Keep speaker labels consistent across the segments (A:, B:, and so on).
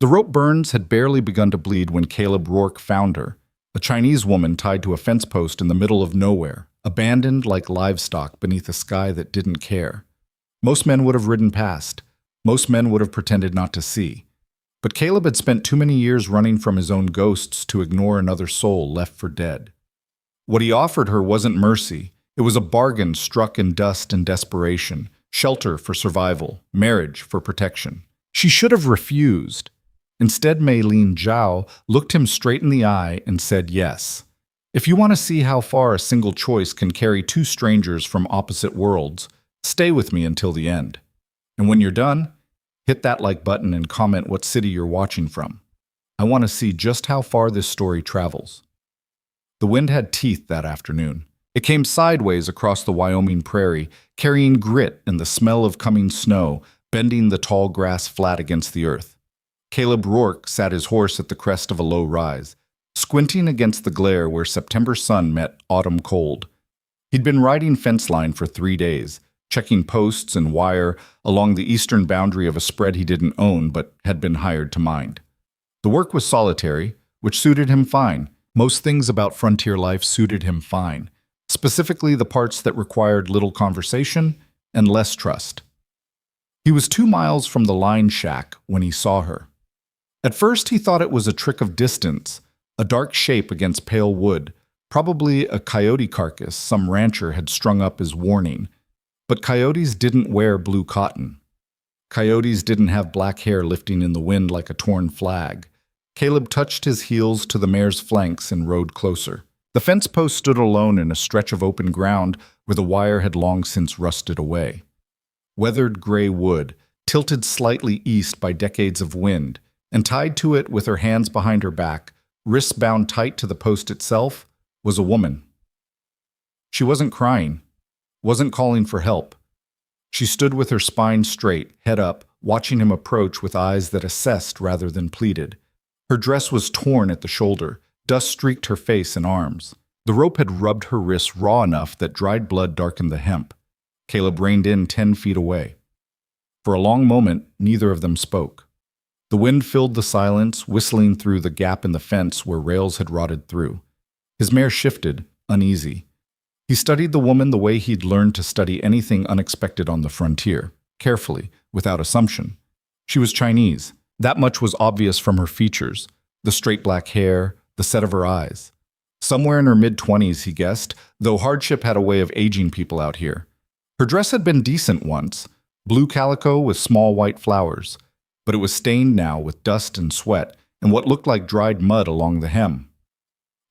A: The rope burns had barely begun to bleed when Caleb Rourke found her, a Chinese woman tied to a fence post in the middle of nowhere, abandoned like livestock beneath a sky that didn't care. Most men would have ridden past. Most men would have pretended not to see. But Caleb had spent too many years running from his own ghosts to ignore another soul left for dead. What he offered her wasn't mercy. It was a bargain struck in dust and desperation, shelter for survival, marriage for protection. She should have refused. Instead, Maylene Zhao looked him straight in the eye and said yes. If you want to see how far a single choice can carry two strangers from opposite worlds, stay with me until the end. And when you're done, hit that like button and comment what city you're watching from. I want to see just how far this story travels. The wind had teeth that afternoon. It came sideways across the Wyoming prairie, carrying grit and the smell of coming snow, bending the tall grass flat against the earth. Caleb Rourke sat his horse at the crest of a low rise, squinting against the glare where September sun met autumn cold. He'd been riding fence line for 3 days, checking posts and wire along the eastern boundary of a spread he didn't own but had been hired to mind. The work was solitary, which suited him fine. Most things about frontier life suited him fine, specifically the parts that required little conversation and less trust. He was 2 miles from the line shack when he saw her. At first he thought it was a trick of distance, a dark shape against pale wood, probably a coyote carcass some rancher had strung up as warning. But coyotes didn't wear blue cotton. Coyotes didn't have black hair lifting in the wind like a torn flag. Caleb touched his heels to the mare's flanks and rode closer. The fence post stood alone in a stretch of open ground where the wire had long since rusted away. Weathered gray wood, tilted slightly east by decades of wind, and tied to it with her hands behind her back, wrists bound tight to the post itself, was a woman. She wasn't crying, wasn't calling for help. She stood with her spine straight, head up, watching him approach with eyes that assessed rather than pleaded. Her dress was torn at the shoulder. Dust streaked her face and arms. The rope had rubbed her wrists raw enough that dried blood darkened the hemp. Caleb reined in 10 feet away. For a long moment, neither of them spoke. The wind filled the silence, whistling through the gap in the fence where rails had rotted through. His mare shifted, uneasy. He studied the woman the way he'd learned to study anything unexpected on the frontier, carefully, without assumption. She was Chinese. That much was obvious from her features, the straight black hair, the set of her eyes. Somewhere in her mid-20s, he guessed, though hardship had a way of aging people out here. Her dress had been decent once, blue calico with small white flowers, but it was stained now with dust and sweat and what looked like dried mud along the hem.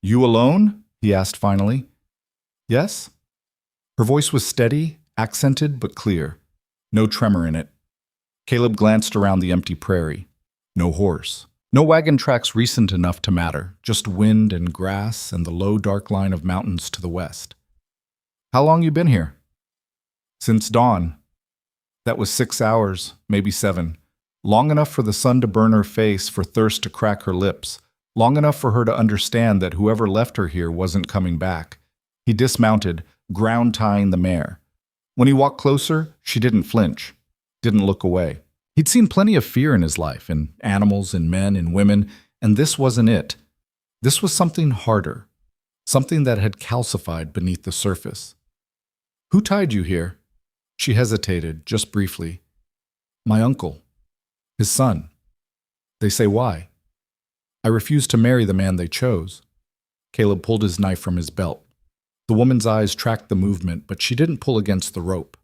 A: "You alone?" he asked finally. "Yes?" Her voice was steady, accented but clear. No tremor in it. Caleb glanced around the empty prairie. No horse. No wagon tracks recent enough to matter, just wind and grass and the low dark line of mountains to the west. "How long you been here?" "Since dawn." That was 6 hours, maybe 7. Long enough for the sun to burn her face, for thirst to crack her lips. Long enough for her to understand that whoever left her here wasn't coming back. He dismounted, ground tying the mare. When he walked closer, she didn't flinch, didn't look away. He'd seen plenty of fear in his life, in animals, in men, in women, and this wasn't it. This was something harder, something that had calcified beneath the surface. "Who tied you here?" She hesitated, just briefly. "My uncle. His son." "They say why?" "I refused to marry the man they chose." Caleb pulled his knife from his belt. The woman's eyes tracked the movement, but she didn't pull against the rope.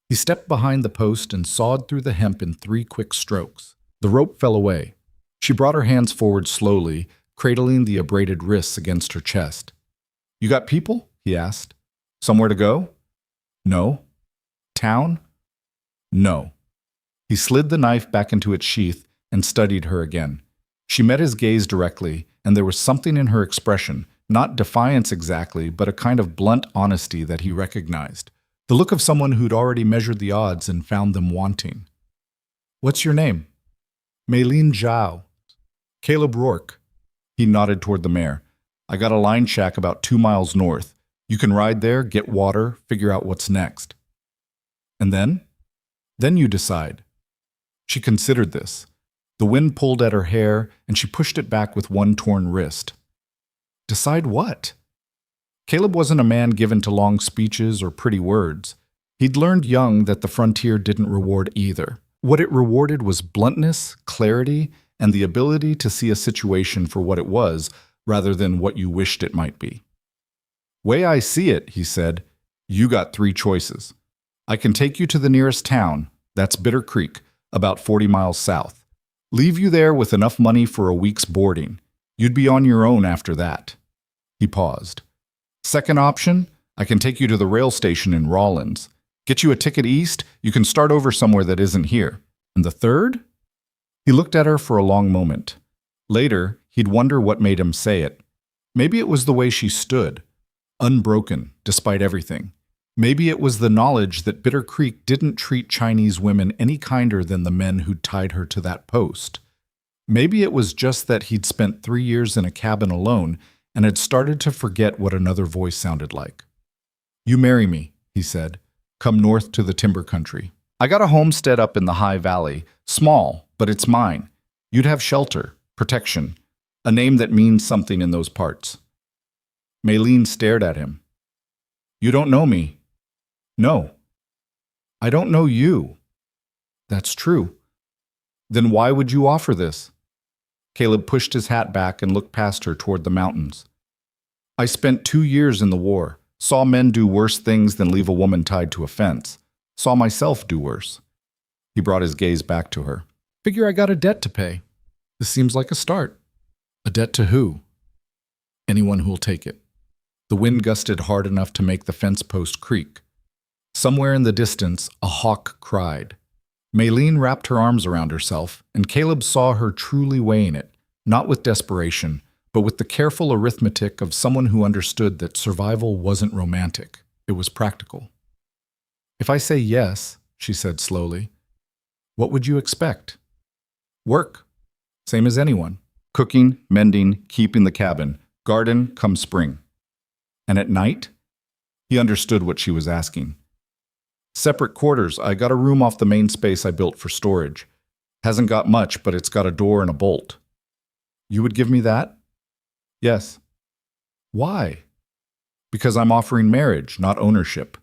A: He stepped behind the post and sawed through the hemp in 3 quick strokes. The rope fell away. She brought her hands forward slowly, cradling the abraded wrists against her chest. "You got people?" he asked. "Somewhere to go?" "No." "Town?" "No." He slid the knife back into its sheath and studied her again. She met his gaze directly, and there was something in her expression, not defiance exactly, but a kind of blunt honesty that he recognized. The look of someone who'd already measured the odds and found them wanting. "What's your name?" "Maylene Zhao." "Caleb Rourke." He nodded toward the mare. "I got a line shack about 2 miles north. You can ride there, get water, figure out what's next." "And then?" "Then you decide." She considered this. The wind pulled at her hair, and she pushed it back with one torn wrist. Decide what? Caleb wasn't a man given to long speeches or pretty words. He'd learned young that the frontier didn't reward either. What it rewarded was bluntness, clarity, and the ability to see a situation for what it was rather than what you wished it might be. Way I see it, he said, you got 3 choices. I can take you to the nearest town, that's Bitter Creek, about 40 miles south. Leave you there with enough money for a week's boarding. You'd be on your own after that. He paused. Second option, I can take you to the rail station in Rawlins. Get you a ticket east, you can start over somewhere that isn't here. And the third? He looked at her for a long moment. Later, he'd wonder what made him say it. Maybe it was the way she stood, unbroken despite everything. Maybe it was the knowledge that Bitter Creek didn't treat Chinese women any kinder than the men who'd tied her to that post. Maybe it was just that he'd spent 3 years in a cabin alone and had started to forget what another voice sounded like. You marry me, he said. Come north to the timber country. I got a homestead up in the high valley, small, but it's mine. You'd have shelter, protection, a name that means something in those parts. Maylene stared at him. You don't know me. No. I don't know you. That's true. Then why would you offer this? Caleb pushed his hat back and looked past her toward the mountains. I spent 2 years in the war, saw men do worse things than leave a woman tied to a fence, saw myself do worse. He brought his gaze back to her. Figure I got a debt to pay. This seems like a start. A debt to who? Anyone who'll take it. The wind gusted hard enough to make the fence post creak. Somewhere in the distance, a hawk cried. Maylene wrapped her arms around herself, and Caleb saw her truly weighing it, not with desperation, but with the careful arithmetic of someone who understood that survival wasn't romantic, it was practical. If I say yes, she said slowly, what would you expect? Work, same as anyone. Cooking, mending, keeping the cabin, garden come spring. And at night? He understood what she was asking. Separate quarters. I got a room off the main space I built for storage. Hasn't got much, but it's got a door and a bolt. You would give me that? Yes. Why? Because I'm offering marriage, not ownership.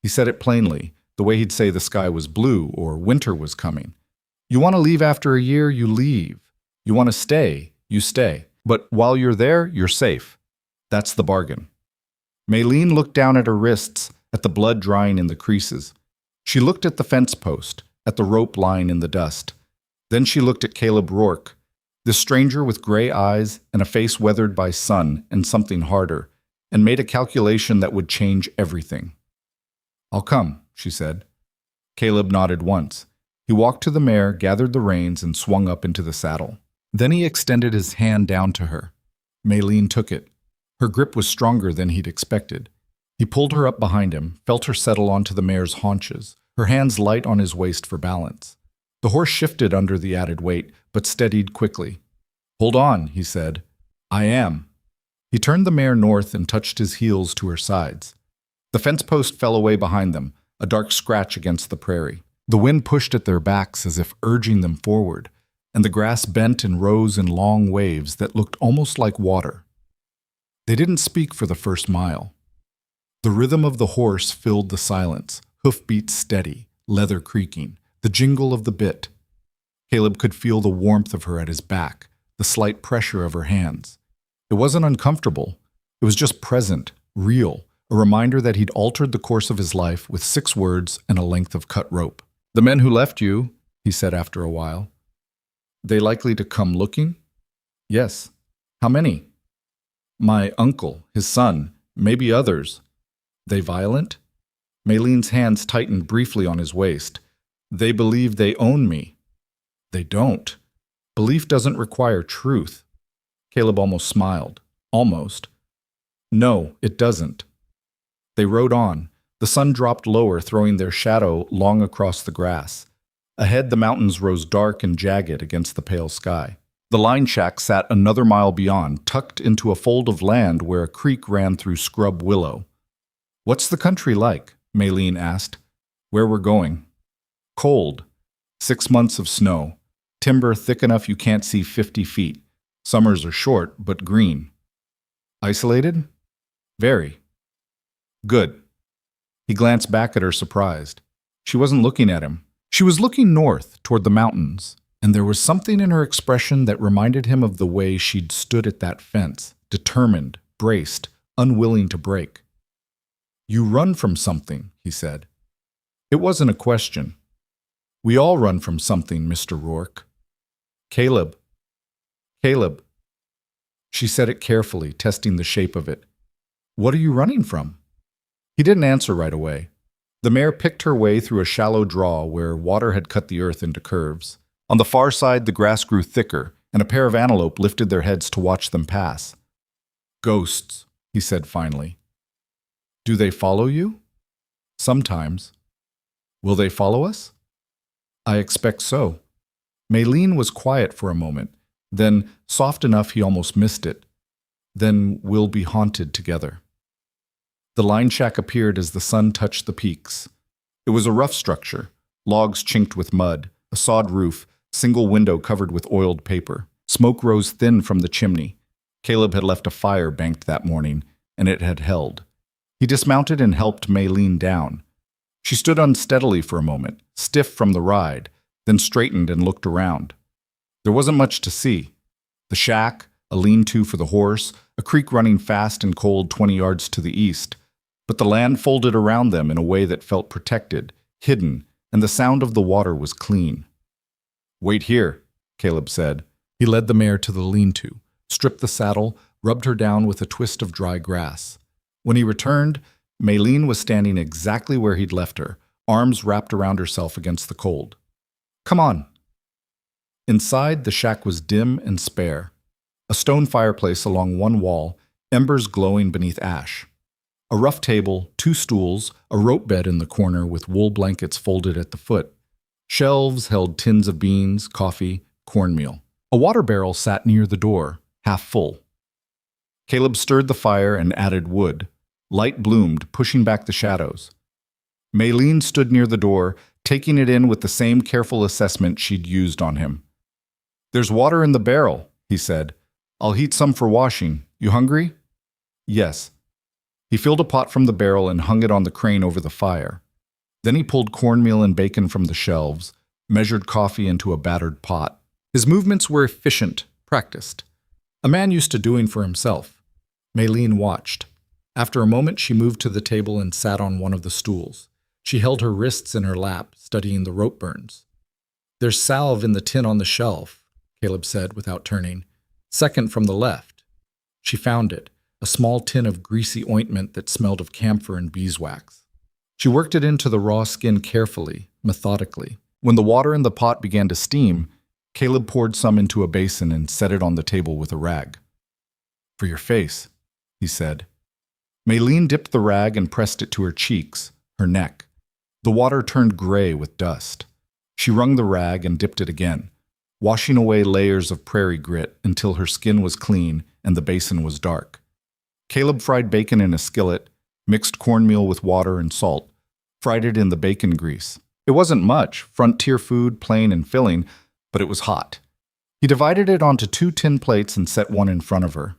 A: He said it plainly, the way he'd say the sky was blue or winter was coming. You want to leave after a year, you leave. You want to stay, you stay. But while you're there, you're safe. That's the bargain. Maylene looked down at her wrists, at the blood drying in the creases. She looked at the fence post, at the rope lying in the dust. Then she looked at Caleb Rourke, this stranger with gray eyes and a face weathered by sun and something harder, and made a calculation that would change everything. I'll come, she said. Caleb nodded once. He walked to the mare, gathered the reins, and swung up into the saddle. Then he extended his hand down to her. Maylene took it. Her grip was stronger than he'd expected. He pulled her up behind him, felt her settle onto the mare's haunches, her hands light on his waist for balance. The horse shifted under the added weight, but steadied quickly. Hold on, he said. I am. He turned the mare north and touched his heels to her sides. The fence post fell away behind them, a dark scratch against the prairie. The wind pushed at their backs as if urging them forward, and the grass bent and rose in long waves that looked almost like water. They didn't speak for the first mile. The rhythm of the horse filled the silence, hoofbeats steady, leather creaking, the jingle of the bit. Caleb could feel the warmth of her at his back, the slight pressure of her hands. It wasn't uncomfortable. It was just present, real, a reminder that he'd altered the course of his life with 6 words and a length of cut rope. The men who left you, he said after a while, they likely to come looking? Yes. How many? My uncle, his son, maybe others. They violent? Maylene's hands tightened briefly on his waist. They believe they own me. They don't. Belief doesn't require truth. Caleb almost smiled. Almost. No, it doesn't. They rode on. The sun dropped lower, throwing their shadow long across the grass. Ahead, the mountains rose dark and jagged against the pale sky. The line shack sat another mile beyond, tucked into a fold of land where a creek ran through scrub willow. What's the country like? Maylene asked. Where we're going. Cold. 6 months of snow. Timber thick enough you can't see 50 feet. Summers are short, but green. Isolated? Very. Good. He glanced back at her, surprised. She wasn't looking at him. She was looking north, toward the mountains, and there was something in her expression that reminded him of the way she'd stood at that fence, determined, braced, unwilling to break. You run from something, he said. It wasn't a question. We all run from something, Mr. Rourke. Caleb. Caleb. She said it carefully, testing the shape of it. What are you running from? He didn't answer right away. The mare picked her way through a shallow draw where water had cut the earth into curves. On the far side, the grass grew thicker, and a pair of antelope lifted their heads to watch them pass. Ghosts, he said finally. Do they follow you? Sometimes. Will they follow us? I expect so. Maylene was quiet for a moment, then soft enough he almost missed it. Then we'll be haunted together. The line shack appeared as the sun touched the peaks. It was a rough structure, logs chinked with mud, a sod roof, single window covered with oiled paper. Smoke rose thin from the chimney. Caleb had left a fire banked that morning, and it had held. He dismounted and helped Maylene down. She stood unsteadily for a moment, stiff from the ride, then straightened and looked around. There wasn't much to see. The shack, a lean-to for the horse, a creek running fast and cold 20 yards to the east. But the land folded around them in a way that felt protected, hidden, and the sound of the water was clean. Wait here, Caleb said. He led the mare to the lean-to, stripped the saddle, rubbed her down with a twist of dry grass. When he returned, Maylene was standing exactly where he'd left her, arms wrapped around herself against the cold. Come on. Inside, the shack was dim and spare. A stone fireplace along one wall, embers glowing beneath ash. A rough table, 2 stools, a rope bed in the corner with wool blankets folded at the foot. Shelves held tins of beans, coffee, cornmeal. A water barrel sat near the door, half full. Caleb stirred the fire and added wood. Light bloomed, pushing back the shadows. Maylene stood near the door, taking it in with the same careful assessment she'd used on him. There's water in the barrel, he said. I'll heat some for washing. You hungry? Yes. He filled a pot from the barrel and hung it on the crane over the fire. Then he pulled cornmeal and bacon from the shelves, measured coffee into a battered pot. His movements were efficient, practiced. A man used to doing for himself. Maylene watched. After a moment, she moved to the table and sat on one of the stools. She held her wrists in her lap, studying the rope burns. There's salve in the tin on the shelf, Caleb said without turning. Second from the left. She found it, a small tin of greasy ointment that smelled of camphor and beeswax. She worked it into the raw skin carefully, methodically. When the water in the pot began to steam, Caleb poured some into a basin and set it on the table with a rag. For your face, he said. Maylene dipped the rag and pressed it to her cheeks, her neck. The water turned gray with dust. She wrung the rag and dipped it again, washing away layers of prairie grit until her skin was clean and the basin was dark. Caleb fried bacon in a skillet, mixed cornmeal with water and salt, fried it in the bacon grease. It wasn't much, frontier food, plain and filling, but it was hot. He divided it onto 2 tin plates and set one in front of her.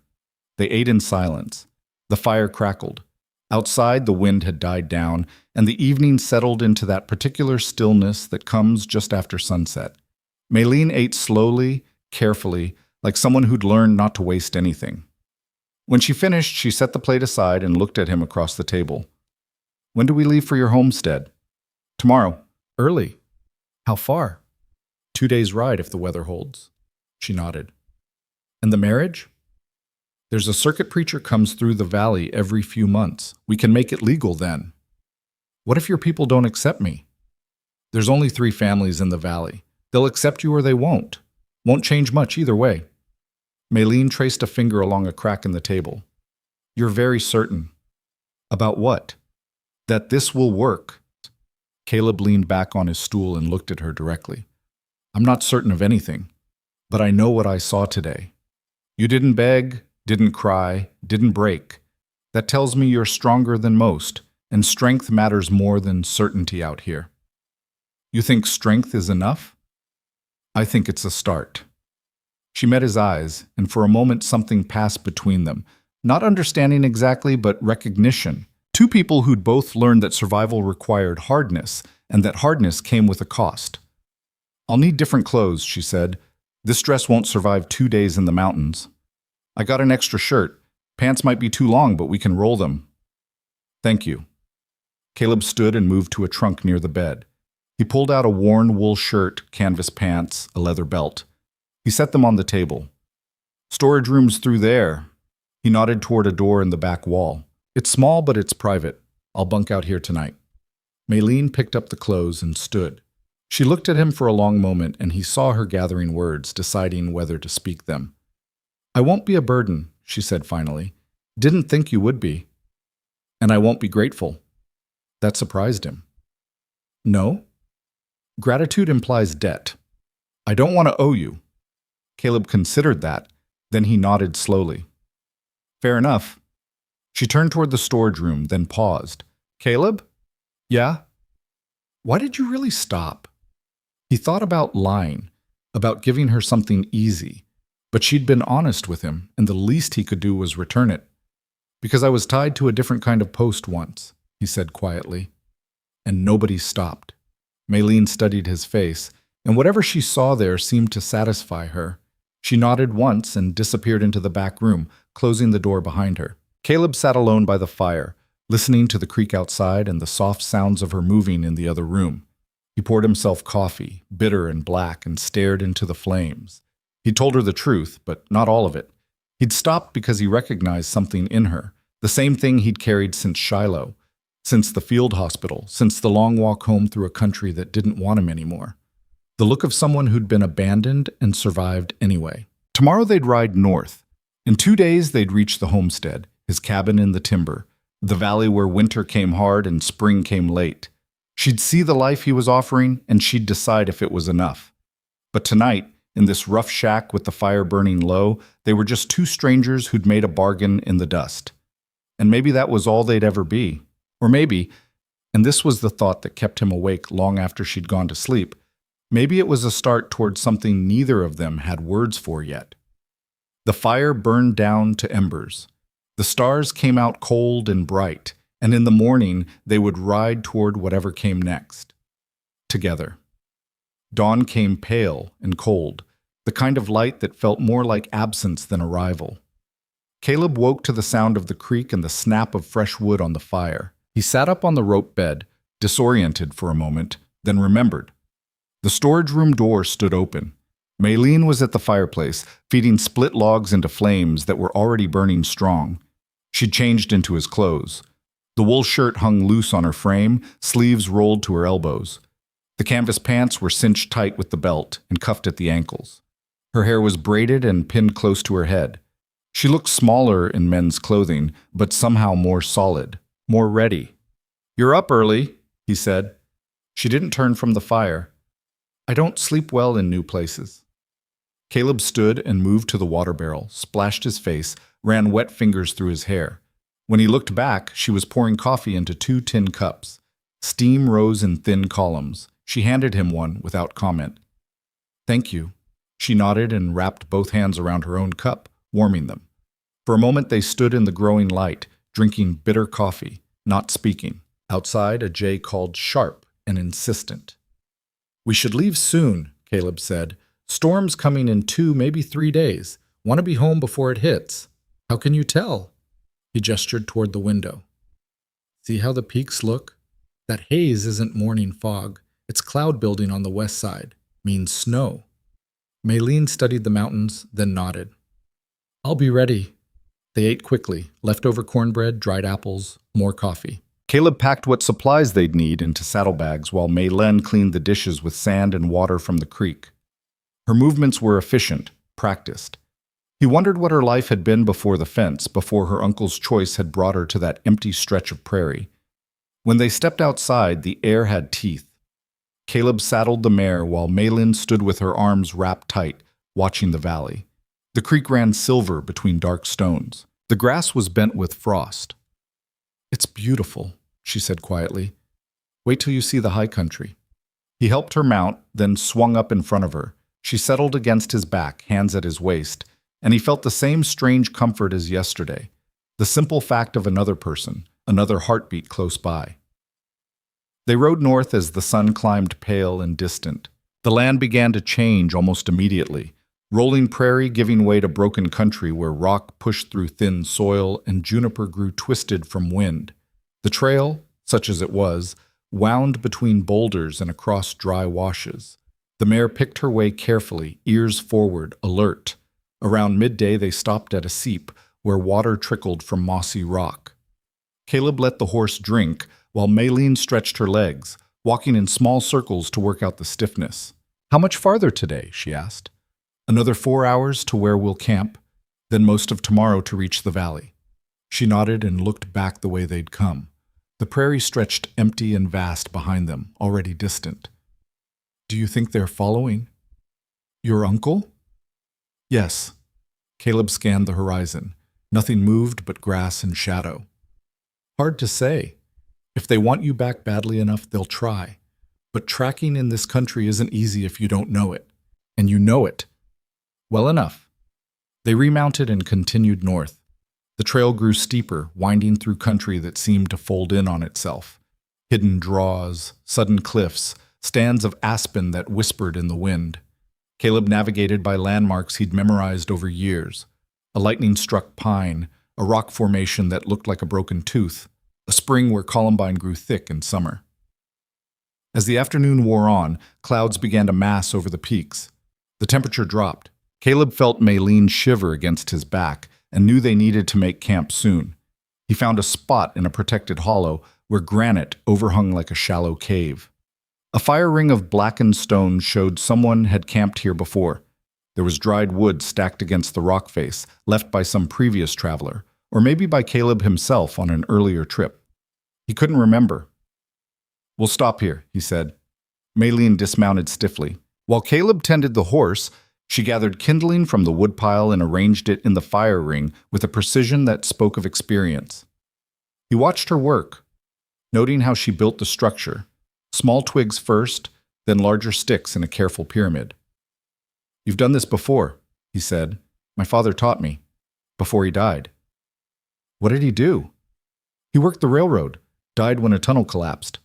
A: They ate in silence. The fire crackled. Outside, the wind had died down, and the evening settled into that particular stillness that comes just after sunset. Maylene ate slowly, carefully, like someone who'd learned not to waste anything. When she finished, she set the plate aside and looked at him across the table. When do we leave for your homestead? Tomorrow. Early. How far? 2 days' ride if the weather holds. She nodded. And the marriage? There's a circuit preacher comes through the valley every few months. We can make it legal then. What if your people don't accept me? There's only 3 families in the valley. They'll accept you or they won't. Won't change much either way. Maylene traced a finger along a crack in the table. You're very certain. About what? That this will work. Caleb leaned back on his stool and looked at her directly. I'm not certain of anything, but I know what I saw today. You didn't beg, didn't cry, didn't break. That tells me you're stronger than most, and strength matters more than certainty out here. You think strength is enough? I think it's a start. She met his eyes, and for a moment something passed between them. Not understanding exactly, but recognition. Two people who'd both learned that survival required hardness, and that hardness came with a cost. I'll need different clothes, she said. This dress won't survive 2 days in the mountains. I got an extra shirt. Pants might be too long, but we can roll them. Thank you. Caleb stood and moved to a trunk near the bed. He pulled out a worn wool shirt, canvas pants, a leather belt. He set them on the table. Storage room's through there. He nodded toward a door in the back wall. It's small, but it's private. I'll bunk out here tonight. Maylene picked up the clothes and stood. She looked at him for a long moment, and he saw her gathering words, deciding whether to speak them. I won't be a burden, she said finally. Didn't think you would be. And I won't be grateful. That surprised him. No? Gratitude implies debt. I don't want to owe you. Caleb considered that. Then he nodded slowly. Fair enough. She turned toward the storage room, then paused. Caleb? Yeah? Why did you really stop? He thought about lying, about giving her something easy, but she'd been honest with him, and the least he could do was return it. Because I was tied to a different kind of post once, he said quietly. And nobody stopped. Maylene studied his face, and whatever she saw there seemed to satisfy her. She nodded once and disappeared into the back room, closing the door behind her. Caleb sat alone by the fire, listening to the creak outside and the soft sounds of her moving in the other room. He poured himself coffee, bitter and black, and stared into the flames. He told her the truth, but not all of it. He'd stopped because he recognized something in her, the same thing he'd carried since Shiloh, since the field hospital, since the long walk home through a country that didn't want him anymore. The look of someone who'd been abandoned and survived anyway. Tomorrow they'd ride north. In 2 days they'd reach the homestead, his cabin in the timber, the valley where winter came hard and spring came late. She'd see the life he was offering, and she'd decide if it was enough. But tonight, in this rough shack with the fire burning low, they were just two strangers who'd made a bargain in the dust. And maybe that was all they'd ever be. Or maybe, and this was the thought that kept him awake long after she'd gone to sleep, maybe it was a start toward something neither of them had words for yet. The fire burned down to embers. The stars came out cold and bright, and in the morning they would ride toward whatever came next. Together. Dawn came pale and cold, the kind of light that felt more like absence than arrival. Caleb woke to the sound of the creak and the snap of fresh wood on the fire. He sat up on the rope bed, disoriented for a moment, then remembered. The storage room door stood open. Maylene was at the fireplace, feeding split logs into flames that were already burning strong. She'd changed into his clothes. The wool shirt hung loose on her frame, sleeves rolled to her elbows. The canvas pants were cinched tight with the belt and cuffed at the ankles. Her hair was braided and pinned close to her head. She looked smaller in men's clothing, but somehow more solid, more ready. "You're up early," he said. She didn't turn from the fire. "I don't sleep well in new places." Caleb stood and moved to the water barrel, splashed his face, ran wet fingers through his hair. When he looked back, she was pouring coffee into 2 tin cups. Steam rose in thin columns. She handed him one without comment. "Thank you." She nodded and wrapped both hands around her own cup, warming them. For a moment they stood in the growing light, drinking bitter coffee, not speaking. Outside, a jay called sharp and insistent. "We should leave soon," Caleb said. "Storm's coming in 2, maybe 3 days. Want to be home before it hits." "How can you tell?" He gestured toward the window. "See how the peaks look? That haze isn't morning fog. It's cloud building on the west side. Means snow." Maylene studied the mountains, then nodded. "I'll be ready." They ate quickly, leftover cornbread, dried apples, more coffee. Caleb packed what supplies they'd need into saddlebags while Maylene cleaned the dishes with sand and water from the creek. Her movements were efficient, practiced. He wondered what her life had been before the fence, before her uncle's choice had brought her to that empty stretch of prairie. When they stepped outside, the air had teeth. Caleb saddled the mare while Maylene stood with her arms wrapped tight, watching the valley. The creek ran silver between dark stones. The grass was bent with frost. "It's beautiful," she said quietly. "Wait till you see the high country." He helped her mount, then swung up in front of her. She settled against his back, hands at his waist, and he felt the same strange comfort as yesterday, the simple fact of another person, another heartbeat close by. They rode north as the sun climbed pale and distant. The land began to change almost immediately, rolling prairie giving way to broken country where rock pushed through thin soil and juniper grew twisted from wind. The trail, such as it was, wound between boulders and across dry washes. The mare picked her way carefully, ears forward, alert. Around midday they stopped at a seep where water trickled from mossy rock. Caleb let the horse drink while Maylene stretched her legs, walking in small circles to work out the stiffness. "How much farther today?" she asked. "Another 4 hours to where we'll camp, then most of tomorrow to reach the valley." She nodded and looked back the way they'd come. The prairie stretched empty and vast behind them, already distant. "Do you think they're following?" "Your uncle?" "Yes." Caleb scanned the horizon. Nothing moved but grass and shadow. "Hard to say. If they want you back badly enough, they'll try. But tracking in this country isn't easy if you don't know it. And you know it. Well enough." They remounted and continued north. The trail grew steeper, winding through country that seemed to fold in on itself. Hidden draws, sudden cliffs, stands of aspen that whispered in the wind. Caleb navigated by landmarks he'd memorized over years. A lightning-struck pine, a rock formation that looked like a broken tooth, a spring where columbine grew thick in summer. As the afternoon wore on, clouds began to mass over the peaks. The temperature dropped. Caleb felt Maylene shiver against his back and knew they needed to make camp soon. He found a spot in a protected hollow where granite overhung like a shallow cave. A fire ring of blackened stone showed someone had camped here before. There was dried wood stacked against the rock face, left by some previous traveler, or maybe by Caleb himself on an earlier trip. He couldn't remember. "We'll stop here," he said. Maylene dismounted stiffly. While Caleb tended the horse, she gathered kindling from the woodpile and arranged it in the fire ring with a precision that spoke of experience. He watched her work, noting how she built the structure. Small twigs first, then larger sticks in a careful pyramid. "You've done this before," he said. "My father taught me, before he died." "What did he do?" "He worked the railroad, died when a tunnel collapsed."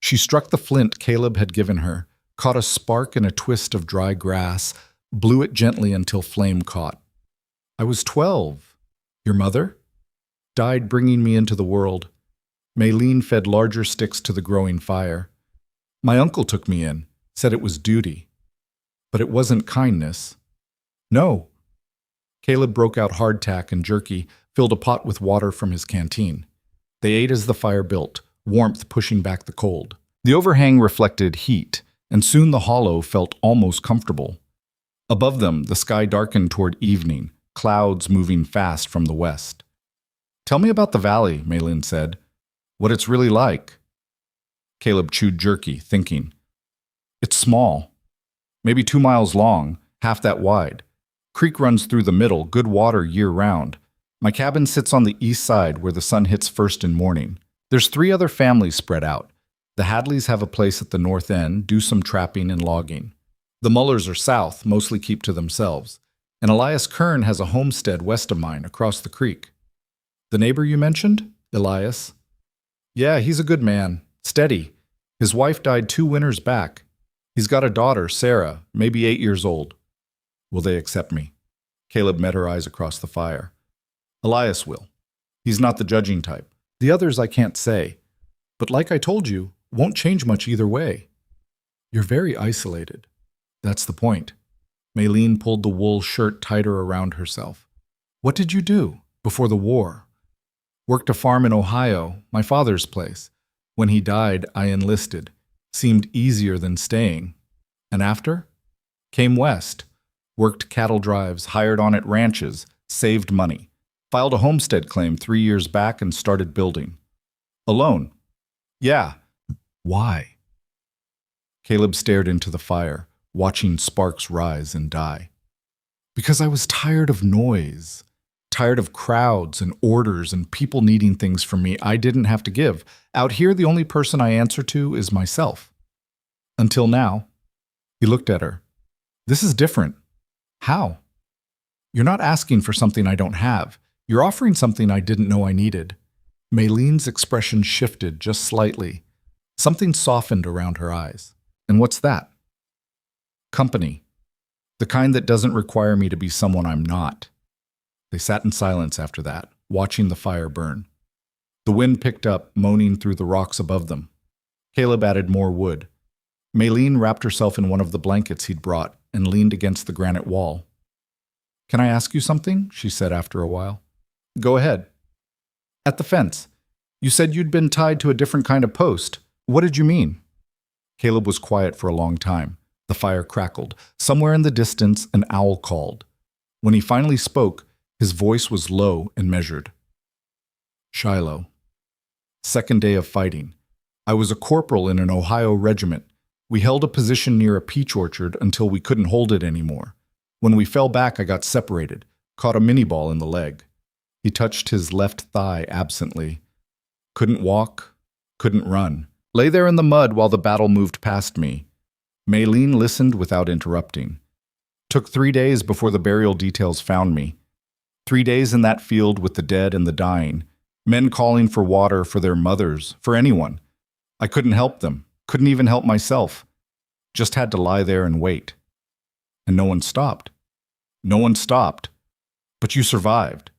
A: She struck the flint Caleb had given her, caught a spark in a twist of dry grass, blew it gently until flame caught. "I was 12. Your mother?" "Died bringing me into the world." Maylene fed larger sticks to the growing fire. "My uncle took me in, said it was duty. But it wasn't kindness." "No." Caleb broke out hardtack and jerky, filled a pot with water from his canteen. They ate as the fire built, warmth pushing back the cold. The overhang reflected heat, and soon the hollow felt almost comfortable. Above them, the sky darkened toward evening, clouds moving fast from the west. "Tell me about the valley," Maylene said. "What it's really like." Caleb chewed jerky, thinking. "It's small. Maybe 2 miles long, half that wide. Creek runs through the middle, good water year-round. My cabin sits on the east side where the sun hits first in morning. There's 3 other families spread out. The Hadleys have a place at the north end, do some trapping and logging. The Mullers are south, mostly keep to themselves. And Elias Kern has a homestead west of mine, across the creek." "The neighbor you mentioned?" "Elias." "Yeah, he's a good man. Steady. His wife died 2 winters back. He's got a daughter, Sarah, maybe 8 years old." "Will they accept me?" Caleb met her eyes across the fire. "Elias will. He's not the judging type. The others I can't say. But like I told you, won't change much either way. You're very isolated." "That's the point." Maylene pulled the wool shirt tighter around herself. "What did you do before the war?" "Worked a farm in Ohio, my father's place. When he died, I enlisted. Seemed easier than staying. And after? Came west. Worked cattle drives, hired on at ranches, saved money. Filed a homestead claim 3 years back and started building. Alone. Yeah. Why?" Caleb stared into the fire, watching sparks rise and die. "Because I was tired of noise. Tired of crowds and orders and people needing things from me I didn't have to give. Out here, the only person I answer to is myself. Until now." He looked at her. This is different. How? You're not asking for something I don't have. You're offering something I didn't know I needed. Maylene's expression shifted just slightly. Something softened around her eyes. And what's that? Company. The kind that doesn't require me to be someone I'm not. They sat in silence after that, watching the fire burn. The wind picked up, moaning through the rocks above them. Caleb added more wood. Maylene wrapped herself in one of the blankets he'd brought and leaned against the granite wall. Can I ask you something? She said after a while. Go ahead. At the fence. You said you'd been tied to a different kind of post. What did you mean? Caleb was quiet for a long time. The fire crackled. Somewhere in the distance, an owl called. When he finally spoke, his voice was low and measured. Shiloh. Second day of fighting. I was a corporal in an Ohio regiment. We held a position near a peach orchard until we couldn't hold it anymore. When we fell back, I got separated, caught a mini-ball in the leg. He touched his left thigh absently. Couldn't walk, couldn't run. Lay there in the mud while the battle moved past me. Maylene listened without interrupting. Took 3 days before the burial details found me. 3 days in that field with the dead and the dying. Men calling for water for their mothers, for anyone. I couldn't help them, couldn't even help myself. Just had to lie there and wait. And no one stopped. No one stopped. But you survived,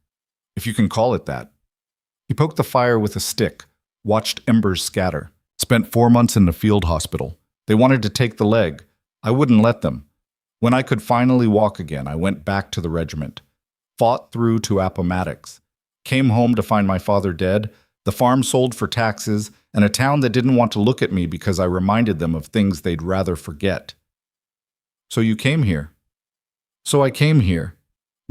A: if you can call it that. He poked the fire with a stick, watched embers scatter. Spent 4 months in the field hospital. They wanted to take the leg. I wouldn't let them. When I could finally walk again, I went back to the regiment. Fought through to Appomattox. Came home to find my father dead, the farm sold for taxes, and a town that didn't want to look at me because I reminded them of things they'd rather forget. So you came here. So I came here.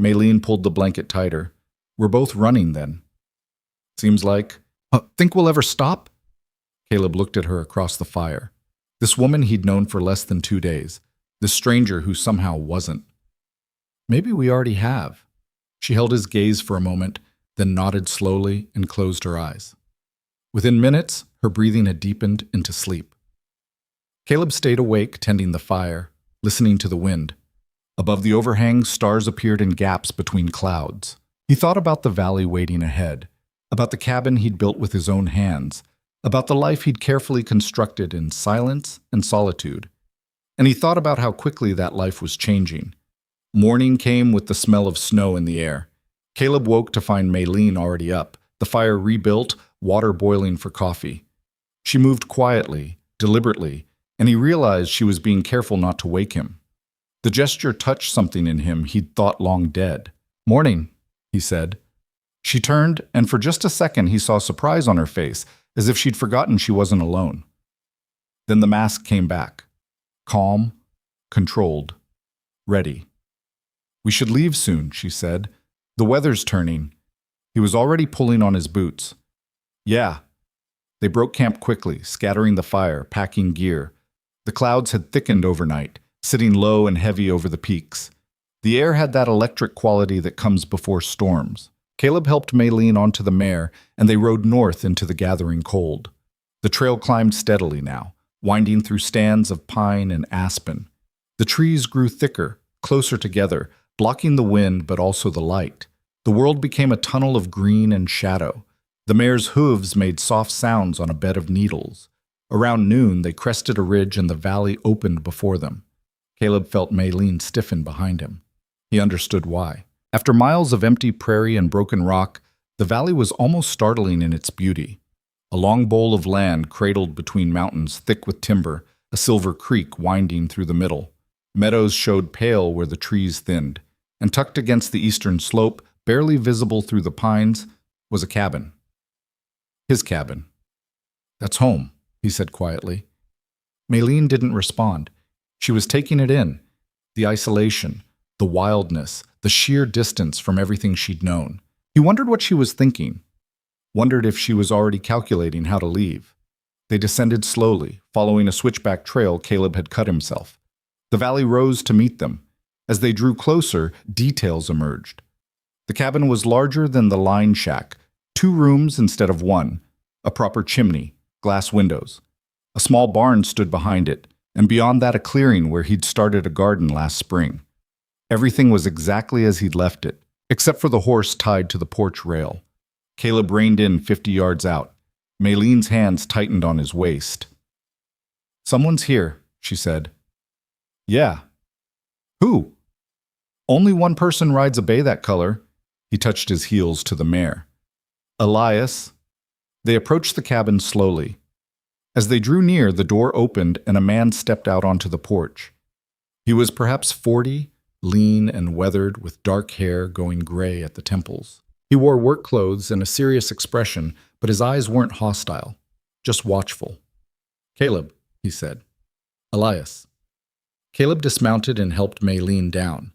A: Maylene pulled the blanket tighter. We're both running then. Seems like. Think we'll ever stop? Caleb looked at her across the fire. This woman he'd known for less than 2 days. This stranger who somehow wasn't. Maybe we already have. She held his gaze for a moment, then nodded slowly and closed her eyes. Within minutes, her breathing had deepened into sleep. Caleb stayed awake, tending the fire, listening to the wind. Above the overhang, stars appeared in gaps between clouds. He thought about the valley waiting ahead, about the cabin he'd built with his own hands, about the life he'd carefully constructed in silence and solitude. And he thought about how quickly that life was changing. Morning came with the smell of snow in the air. Caleb woke to find Maylene already up, the fire rebuilt, water boiling for coffee. She moved quietly, deliberately, and he realized she was being careful not to wake him. The gesture touched something in him he'd thought long dead. Morning, he said. She turned, and for just a second he saw surprise on her face, as if she'd forgotten she wasn't alone. Then the mask came back. Calm, controlled, ready. We should leave soon, she said. The weather's turning. He was already pulling on his boots. Yeah. They broke camp quickly, scattering the fire, packing gear. The clouds had thickened overnight, sitting low and heavy over the peaks. The air had that electric quality that comes before storms. Caleb helped Maylene onto the mare, and they rode north into the gathering cold. The trail climbed steadily now, winding through stands of pine and aspen. The trees grew thicker, closer together, blocking the wind but also the light. The world became a tunnel of green and shadow. The mare's hooves made soft sounds on a bed of needles. Around noon, they crested a ridge and the valley opened before them. Caleb felt Maylene stiffen behind him. He understood why. After miles of empty prairie and broken rock, the valley was almost startling in its beauty. A long bowl of land cradled between mountains thick with timber, a silver creek winding through the middle. Meadows showed pale where the trees thinned, and tucked against the eastern slope, barely visible through the pines, was a cabin. His cabin. That's home, he said quietly. Maylene didn't respond. She was taking it in. The isolation, the wildness, the sheer distance from everything she'd known. He wondered what she was thinking. Wondered if she was already calculating how to leave. They descended slowly, following a switchback trail Caleb had cut himself. The valley rose to meet them. As they drew closer, details emerged. The cabin was larger than the line shack, 2 rooms instead of 1, a proper chimney, glass windows. A small barn stood behind it, and beyond that a clearing where he'd started a garden last spring. Everything was exactly as he'd left it, except for the horse tied to the porch rail. Caleb reined in 50 yards out. Maylene's hands tightened on his waist. "Someone's here," she said. "Yeah." "Who?" "Only one person rides a bay that color." He touched his heels to the mare. "Elias." They approached the cabin slowly. As they drew near, the door opened and a man stepped out onto the porch. He was perhaps 40, lean and weathered, with dark hair going gray at the temples. He wore work clothes and a serious expression, but his eyes weren't hostile, just watchful. "Caleb," he said. "Elias." Caleb dismounted and helped Maylene down.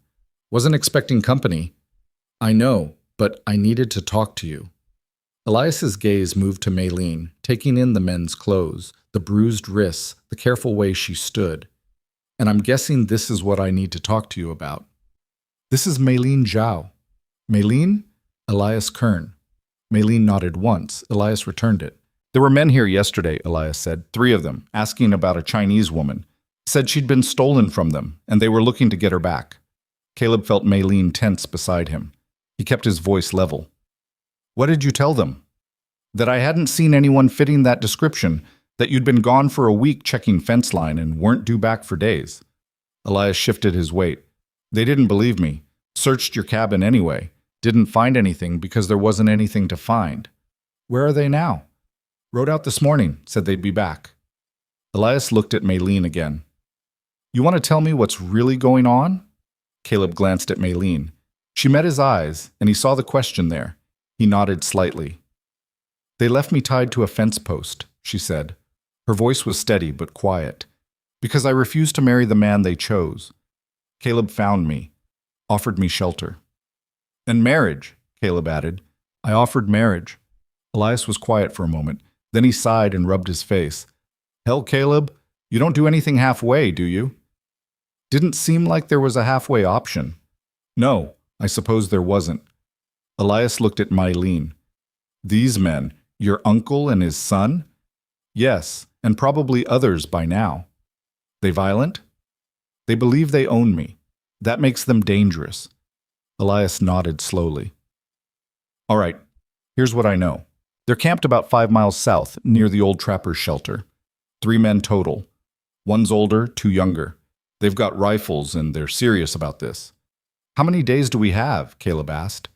A: "Wasn't expecting company." "I know, but I needed to talk to you." Elias's gaze moved to Maylene, taking in the men's clothes, the bruised wrists, the careful way she stood. "And I'm guessing this is what I need to talk to you about." "This is Maylene Zhao." "Maylene?" "Elias Kern." Maylene nodded once. Elias returned it. "There were men here yesterday," Elias said, 3 of them, asking about a Chinese woman. Said she'd been stolen from them, and they were looking to get her back. Caleb felt Maylene tense beside him. He kept his voice level. "What did you tell them?" "That I hadn't seen anyone fitting that description, that you'd been gone for a week checking fence line and weren't due back for days." Elias shifted his weight. "They didn't believe me. Searched your cabin anyway. Didn't find anything because there wasn't anything to find." "Where are they now?" "Rode out this morning, said they'd be back." Elias looked at Maylene again. "You want to tell me what's really going on?" Caleb glanced at Maylene. She met his eyes, and he saw the question there. He nodded slightly. "They left me tied to a fence post," she said. Her voice was steady but quiet. "Because I refused to marry the man they chose. Caleb found me, offered me shelter." "And marriage," Caleb added. "I offered marriage." Elias was quiet for a moment. Then he sighed and rubbed his face. "Hell, Caleb, you don't do anything halfway, do you?" "Didn't seem like there was a halfway option." "No, I suppose there wasn't." Elias looked at Maylene. "These men, your uncle and his son?" "Yes, and probably others by now." "They violent?" "They believe they own me. That makes them dangerous." Elias nodded slowly. "All right, here's what I know. They're camped about 5 miles south, near the old trapper's shelter. 3 men total. One's older, 2 younger. They've got rifles, and they're serious about this." "How many days do we have?" Caleb asked.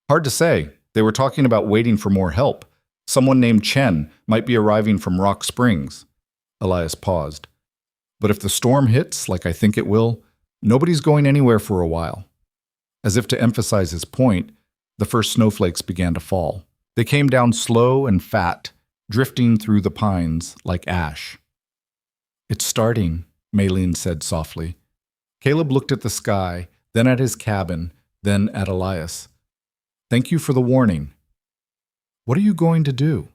A: "Hard to say. They were talking about waiting for more help. Someone named Chen might be arriving from Rock Springs." Elias paused. "But if the storm hits, like I think it will, nobody's going anywhere for a while." As if to emphasize his point, the first snowflakes began to fall. They came down slow and fat, drifting through the pines like ash. "It's starting," Maylene said softly. Caleb looked at the sky, then at his cabin, then at Elias. "Thank you for the warning." "What are you going to do?"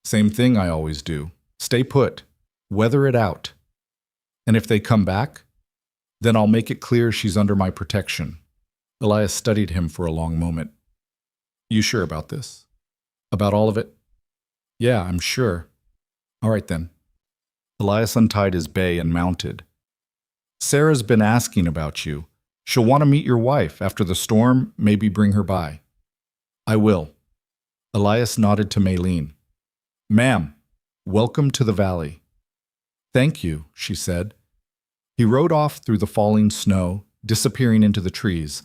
A: "Same thing I always do. Stay put. Weather it out. And if they come back, then I'll make it clear she's under my protection." Elias studied him for a long moment. "You sure about this? About all of it?" "Yeah, I'm sure." "All right then." Elias untied his bay and mounted. "Sarah's been asking about you. She'll want to meet your wife after the storm, maybe bring her by." "I will." Elias nodded to Maylene. "Ma'am, welcome to the valley." "Thank you," she said. He rode off through the falling snow, disappearing into the trees.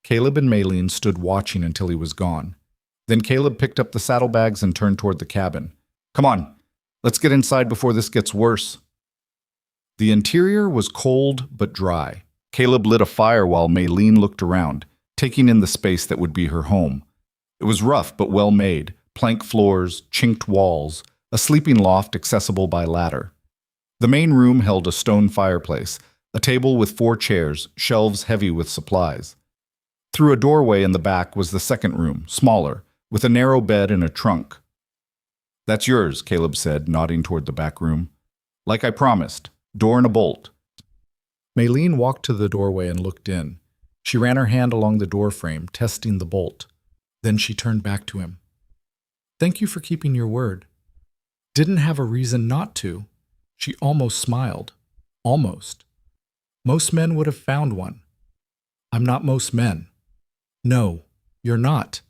A: Caleb and Maylene stood watching until he was gone. Then Caleb picked up the saddlebags and turned toward the cabin. "Come on, let's get inside before this gets worse." The interior was cold but dry. Caleb lit a fire while Maylene looked around, taking in the space that would be her home. It was rough but well made, plank floors, chinked walls, a sleeping loft accessible by ladder. The main room held a stone fireplace, a table with 4 chairs, shelves heavy with supplies. Through a doorway in the back was the second room, smaller, with a narrow bed and a trunk. "That's yours," Caleb said, nodding toward the back room. "Like I promised, door and a bolt." Maylene walked to the doorway and looked in. She ran her hand along the doorframe, testing the bolt. Then she turned back to him. "Thank you for keeping your word." "Didn't have a reason not to." She almost smiled. Almost. Most men would have found one. I'm not most men. No, you're not.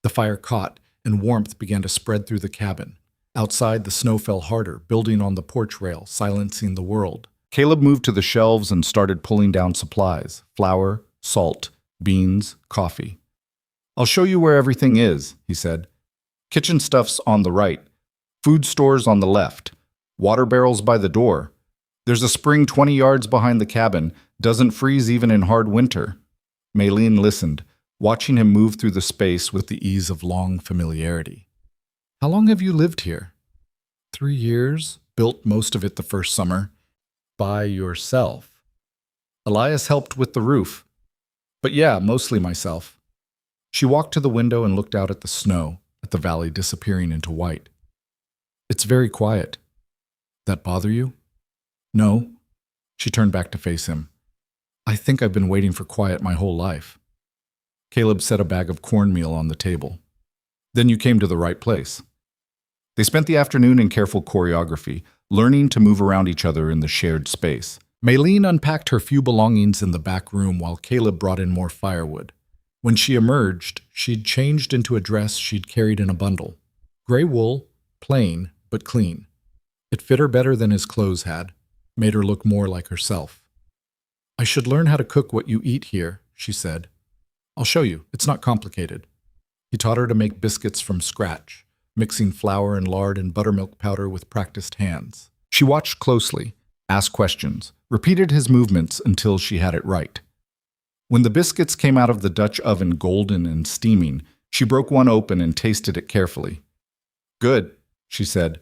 A: The fire caught, and warmth began to spread through the cabin. Outside, the snow fell harder, building on the porch rail, silencing the world. Caleb moved to the shelves and started pulling down supplies: flour, salt, beans, coffee. I'll show you where everything is, he said. Kitchen stuff's on the right. Food stores on the left. Water barrels by the door. There's a spring 20 yards behind the cabin. Doesn't freeze even in hard winter. Maylene listened, watching him move through the space with the ease of long familiarity. How long have you lived here? 3 years. Built most of it the first summer. By yourself. Elias helped with the roof. But yeah, mostly myself. She walked to the window and looked out at the snow, at the valley disappearing into white. It's very quiet. That bother you? No. She turned back to face him. I think I've been waiting for quiet my whole life. Caleb set a bag of cornmeal on the table. Then you came to the right place. They spent the afternoon in careful choreography, learning to move around each other in the shared space. Maylene unpacked her few belongings in the back room while Caleb brought in more firewood. When she emerged, she'd changed into a dress she'd carried in a bundle. Gray wool, plain, but clean. It fit her better than his clothes had, made her look more like herself. I should learn how to cook what you eat here, she said. I'll show you. It's not complicated. He taught her to make biscuits from scratch, mixing flour and lard and buttermilk powder with practiced hands. She watched closely, asked questions, repeated his movements until she had it right. When the biscuits came out of the Dutch oven golden and steaming, she broke one open and tasted it carefully. Good, she said.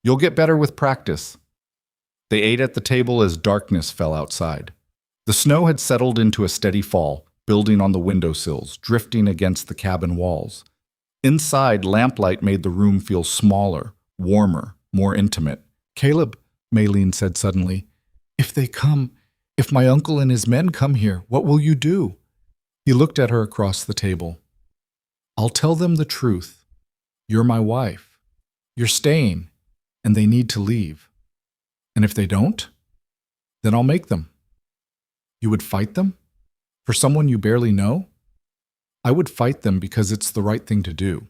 A: You'll get better with practice. They ate at the table as darkness fell outside. The snow had settled into a steady fall, building on the windowsills, drifting against the cabin walls. Inside, lamplight made the room feel smaller, warmer, more intimate. Caleb, Maylene said suddenly, if my uncle and his men come here, what will you do? He looked at her across the table. I'll tell them the truth. You're my wife. You're staying, and they need to leave. And if they don't, then I'll make them. You would fight them? For someone you barely know? I would fight them because it's the right thing to do.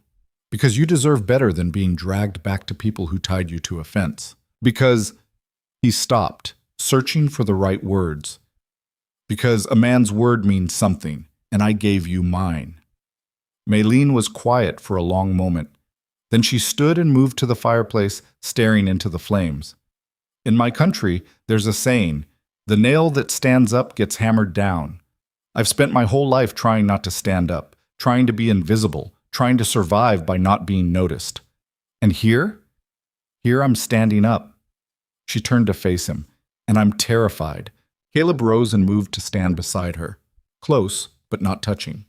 A: Because you deserve better than being dragged back to people who tied you to a fence. Because he stopped, searching for the right words. Because a man's word means something, and I gave you mine. Maylene was quiet for a long moment. Then she stood and moved to the fireplace, staring into the flames. In my country, there's a saying, the nail that stands up gets hammered down. I've spent my whole life trying not to stand up, trying to be invisible, trying to survive by not being noticed. And here I'm standing up. She turned to face him, and I'm terrified. Caleb rose and moved to stand beside her, close but not touching.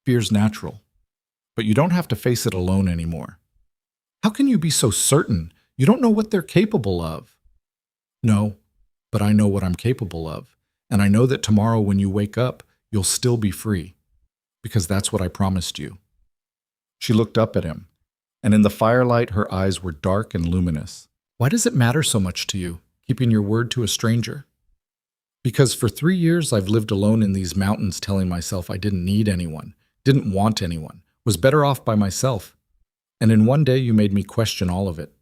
A: Fear's natural, but you don't have to face it alone anymore. How can you be so certain? You don't know what they're capable of. No, but I know what I'm capable of. And I know that tomorrow when you wake up, you'll still be free, because that's what I promised you. She looked up at him, and in the firelight her eyes were dark and luminous. Why does it matter so much to you, keeping your word to a stranger? Because for 3 years I've lived alone in these mountains telling myself I didn't need anyone, didn't want anyone, was better off by myself. And in one day you made me question all of it.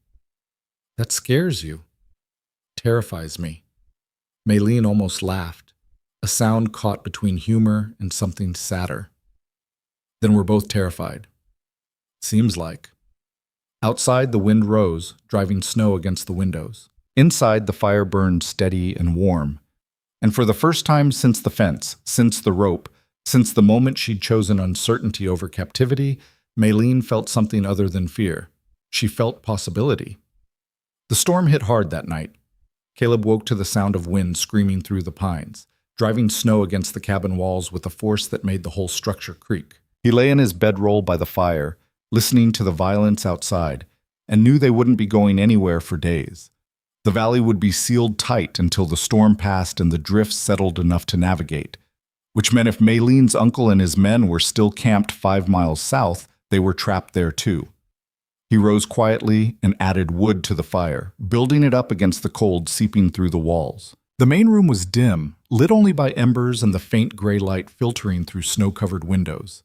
A: That scares you. Terrifies me. Maylene almost laughed, a sound caught between humor and something sadder. Then we're both terrified. Seems like. Outside, the wind rose, driving snow against the windows. Inside, the fire burned steady and warm. And for the first time since the fence, since the rope, since the moment she'd chosen uncertainty over captivity, Maylene felt something other than fear. She felt possibility. The storm hit hard that night. Caleb woke to the sound of wind screaming through the pines, driving snow against the cabin walls with a force that made the whole structure creak. He lay in his bedroll by the fire, listening to the violence outside, and knew they wouldn't be going anywhere for days. The valley would be sealed tight until the storm passed and the drifts settled enough to navigate, which meant if Maylene's uncle and his men were still camped 5 miles south, they were trapped there too. He rose quietly and added wood to the fire, building it up against the cold seeping through the walls. The main room was dim, lit only by embers and the faint gray light filtering through snow-covered windows.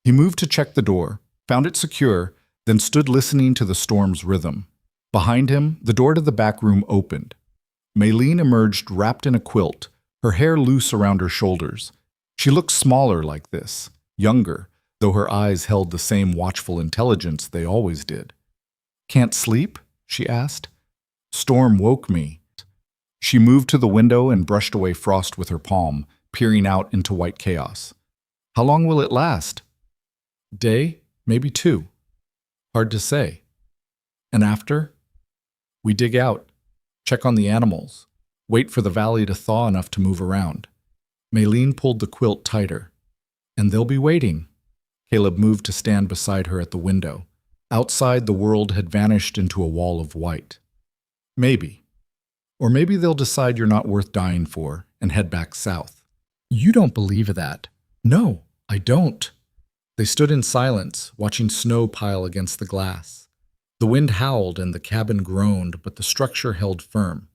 A: He moved to check the door, found it secure, then stood listening to the storm's rhythm. Behind him, the door to the back room opened. Maylene emerged wrapped in a quilt, her hair loose around her shoulders. She looked smaller like this, younger, though her eyes held the same watchful intelligence they always did. "Can't sleep?" she asked. "Storm woke me." She moved to the window and brushed away frost with her palm, peering out into white chaos. "How long will it last?" "Day, maybe 2. Hard to say." "And after?" "We dig out, check on the animals, wait for the valley to thaw enough to move around." Maylene pulled the quilt tighter. "And they'll be waiting." Caleb moved to stand beside her at the window. Outside, the world had vanished into a wall of white. "Maybe. Or maybe they'll decide you're not worth dying for and head back south." "You don't believe that." "No, I don't." They stood in silence, watching snow pile against the glass. The wind howled and the cabin groaned, but the structure held firm.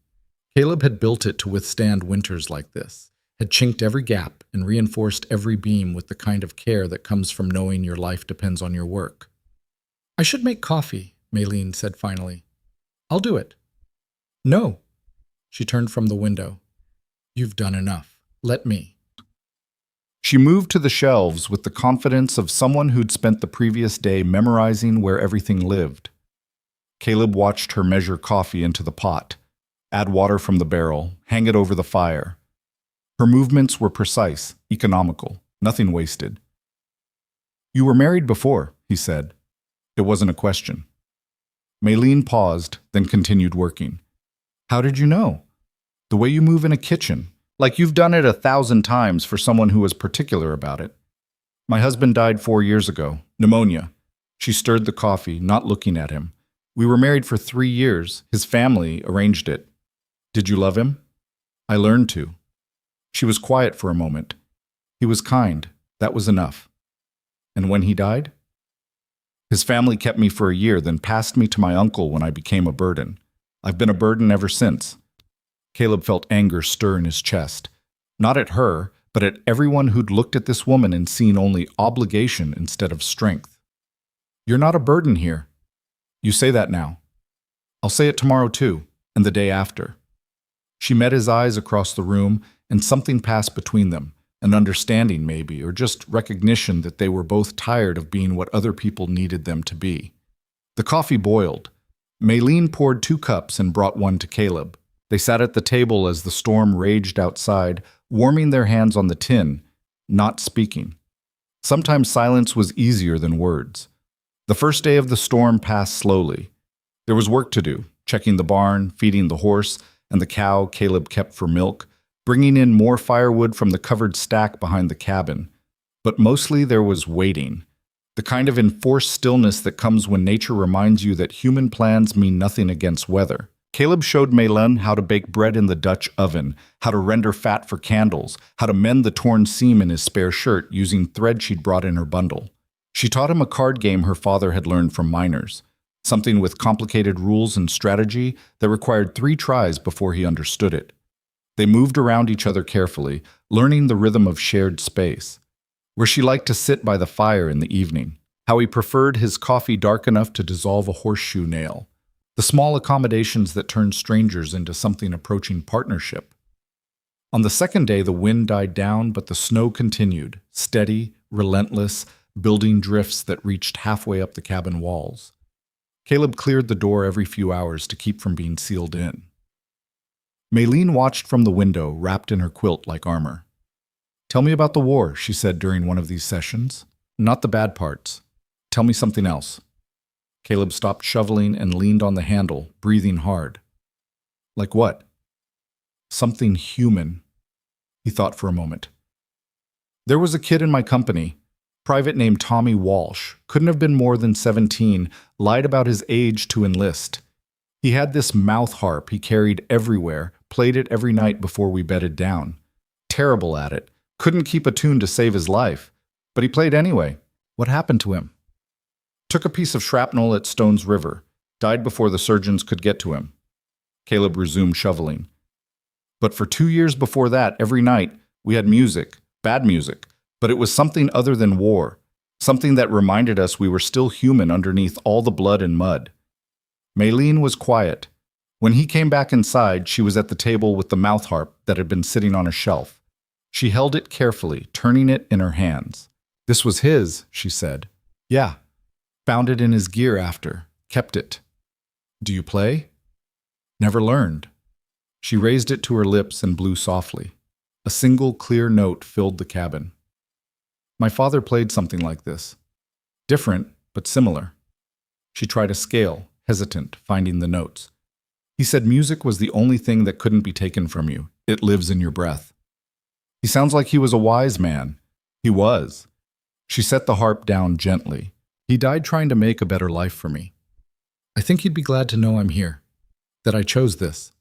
A: Caleb had built it to withstand winters like this, had chinked every gap and reinforced every beam with the kind of care that comes from knowing your life depends on your work. "I should make coffee," Maylene said finally. "I'll do it." "No." She turned from the window. "You've done enough. Let me." She moved to the shelves with the confidence of someone who'd spent the previous day memorizing where everything lived. Caleb watched her measure coffee into the pot, add water from the barrel, hang it over the fire. Her movements were precise, economical, nothing wasted. "You were married before," he said. It wasn't a question. Maylene paused, then continued working. "How did you know?" "The way you move in a kitchen, like you've done it 1,000 times for someone who was particular about it." "My husband died 4 years ago, pneumonia." She stirred the coffee, not looking at him. "We were married for 3 years. His family arranged it." "Did you love him?" "I learned to." She was quiet for a moment. "He was kind. That was enough." "And when he died?" "His family kept me for a year, then passed me to my uncle when I became a burden. I've been a burden ever since." Caleb felt anger stir in his chest. Not at her, but at everyone who'd looked at this woman and seen only obligation instead of strength. "You're not a burden here." "You say that now." "I'll say it tomorrow too, and the day after." She met his eyes across the room, and something passed between them, an understanding maybe, or just recognition that they were both tired of being what other people needed them to be. The coffee boiled. Maylene poured 2 cups and brought one to Caleb. They sat at the table as the storm raged outside, warming their hands on the tin, not speaking. Sometimes silence was easier than words. The first day of the storm passed slowly. There was work to do, checking the barn, feeding the horse and the cow Caleb kept for milk, bringing in more firewood from the covered stack behind the cabin. But mostly there was waiting, the kind of enforced stillness that comes when nature reminds you that human plans mean nothing against weather. Caleb showed Maylene how to bake bread in the Dutch oven, how to render fat for candles, how to mend the torn seam in his spare shirt using thread she'd brought in her bundle. She taught him a card game her father had learned from miners, something with complicated rules and strategy that required 3 tries before he understood it. They moved around each other carefully, learning the rhythm of shared space. Where she liked to sit by the fire in the evening, how he preferred his coffee dark enough to dissolve a horseshoe nail. The small accommodations that turned strangers into something approaching partnership. On the second day, the wind died down, but the snow continued, steady, relentless, building drifts that reached halfway up the cabin walls. Caleb cleared the door every few hours to keep from being sealed in. Maylene watched from the window, wrapped in her quilt like armor. "Tell me about the war," she said during one of these sessions. "Not the bad parts. Tell me something else." Caleb stopped shoveling and leaned on the handle, breathing hard. "Like what?" "Something human." He thought for a moment. "There was a kid in my company, private named Tommy Walsh, couldn't have been more than 17, lied about his age to enlist. He had this mouth harp he carried everywhere, played it every night before we bedded down. Terrible at it, couldn't keep a tune to save his life, but he played anyway. What happened to him?" Took a piece of shrapnel at Stones River. Died before the surgeons could get to him. Caleb resumed shoveling. But for 2 years before that, every night, we had music, bad music, but it was something other than war, something that reminded us we were still human underneath all the blood and mud. Maylene was quiet. When he came back inside, she was at the table with the mouth harp that had been sitting on a shelf. She held it carefully, turning it in her hands. This was his, she said. Yeah. Found it in his gear after. Kept it. Do you play? Never learned. She raised it to her lips and blew softly. A single clear note filled the cabin. My father played something like this. Different, but similar. She tried a scale, hesitant, finding the notes. He said music was the only thing that couldn't be taken from you. It lives in your breath. He sounds like he was a wise man. He was. She set the harp down gently. He died trying to make a better life for me. I think he'd be glad to know I'm here, that I chose this.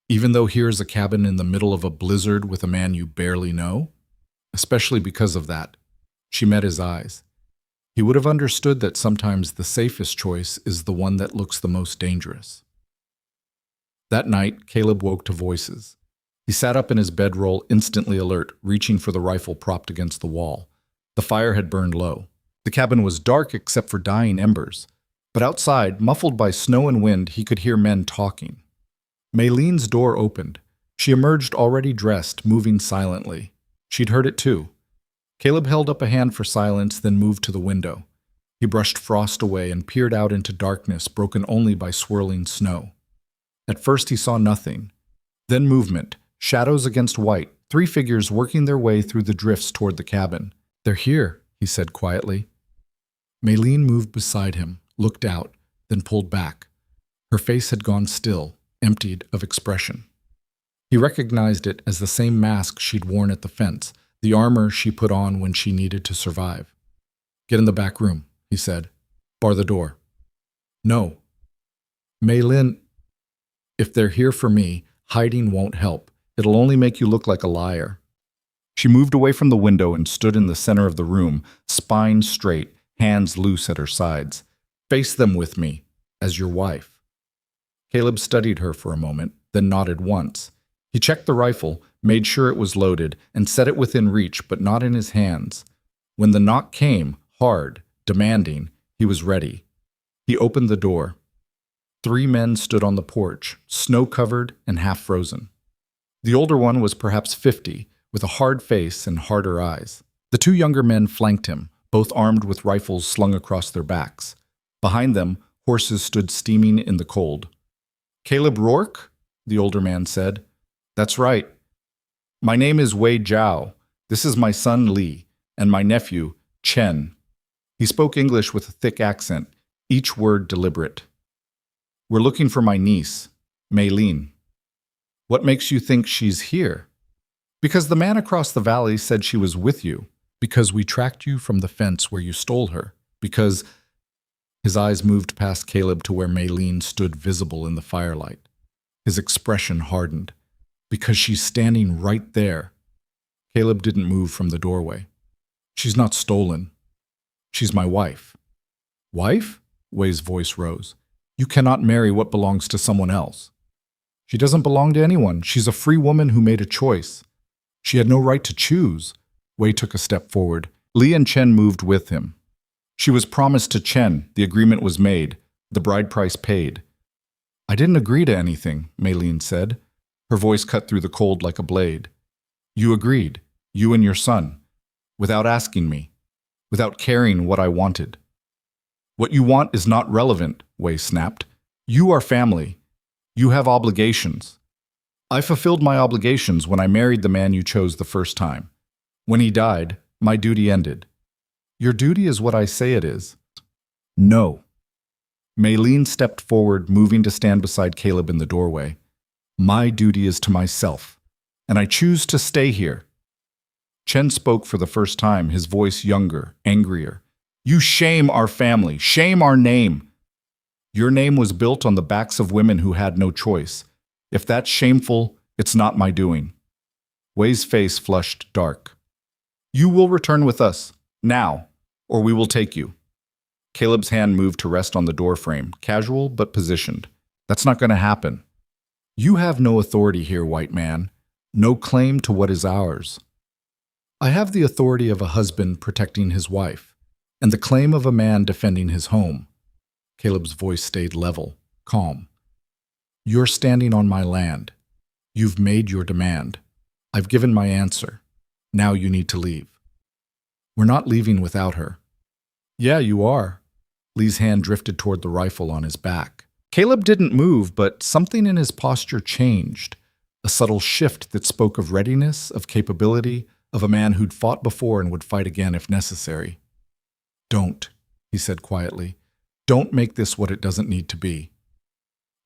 A: Even though here's a cabin in the middle of a blizzard with a man you barely know, especially because of that. She met his eyes. He would have understood that sometimes the safest choice is the one that looks the most dangerous. That night, Caleb woke to voices. He sat up in his bedroll, instantly alert, reaching for the rifle propped against the wall. The fire had burned low. The cabin was dark except for dying embers. But outside, muffled by snow and wind, he could hear men talking. Maylene's door opened. She emerged already dressed, moving silently. She'd heard it too. Caleb held up a hand for silence, then moved to the window. He brushed frost away and peered out into darkness broken only by swirling snow. At first he saw nothing. Then movement, shadows against white, 3 figures working their way through the drifts toward the cabin. They're here, he said quietly. Maylene moved beside him, looked out, then pulled back. Her face had gone still, emptied of expression. He recognized it as the same mask she'd worn at the fence, the armor she put on when she needed to survive. Get in the back room, he said. Bar the door. No. Maylene, if they're here for me, hiding won't help. It'll only make you look like a liar. She moved away from the window and stood in the center of the room, spine straight, hands loose at her sides. Face them with me, as your wife. Caleb studied her for a moment, then nodded once. He checked the rifle, made sure it was loaded, and set it within reach, but not in his hands. When the knock came, hard, demanding, he was ready. He opened the door. 3 men stood on the porch, snow-covered and half-frozen. The older one was perhaps 50, with a hard face and harder eyes. The 2 younger men flanked him, both armed with rifles slung across their backs. Behind them, horses stood steaming in the cold. Caleb Rourke? The older man said. That's right. My name is Wei Zhao. This is my son Li, and my nephew, Chen. He spoke English with a thick accent, each word deliberate. We're looking for my niece, Maylene. What makes you think she's here? Because the man across the valley said she was with you. Because we tracked you from the fence where you stole her. Because... His eyes moved past Caleb to where Maylene stood visible in the firelight. His expression hardened. Because she's standing right there. Caleb didn't move from the doorway. She's not stolen. She's my wife. Wife? Wei's voice rose. You cannot marry what belongs to someone else. She doesn't belong to anyone. She's a free woman who made a choice. She had no right to choose. Wei took a step forward. Li and Chen moved with him. She was promised to Chen. The agreement was made. The bride price paid. I didn't agree to anything, Maylene said. Her voice cut through the cold like a blade. You agreed, you and your son, without asking me, without caring what I wanted. What you want is not relevant, Wei snapped. You are family. You have obligations. I fulfilled my obligations when I married the man you chose the first time. When he died, my duty ended. Your duty is what I say it is. No. Maylene stepped forward, moving to stand beside Caleb in the doorway. My duty is to myself, and I choose to stay here. Chen spoke for the first time, his voice younger, angrier. You shame our family, shame our name. Your name was built on the backs of women who had no choice. If that's shameful, it's not my doing. Wei's face flushed dark. You will return with us, now, or we will take you. Caleb's hand moved to rest on the doorframe, casual but positioned. That's not going to happen. You have no authority here, white man. No claim to what is ours. I have the authority of a husband protecting his wife, and the claim of a man defending his home. Caleb's voice stayed level, calm. You're standing on my land. You've made your demand. I've given my answer. Now you need to leave. We're not leaving without her. Yeah, you are. Lee's hand drifted toward the rifle on his back. Caleb didn't move, but something in his posture changed. A subtle shift that spoke of readiness, of capability, of a man who'd fought before and would fight again if necessary. Don't, he said quietly. Don't make this what it doesn't need to be.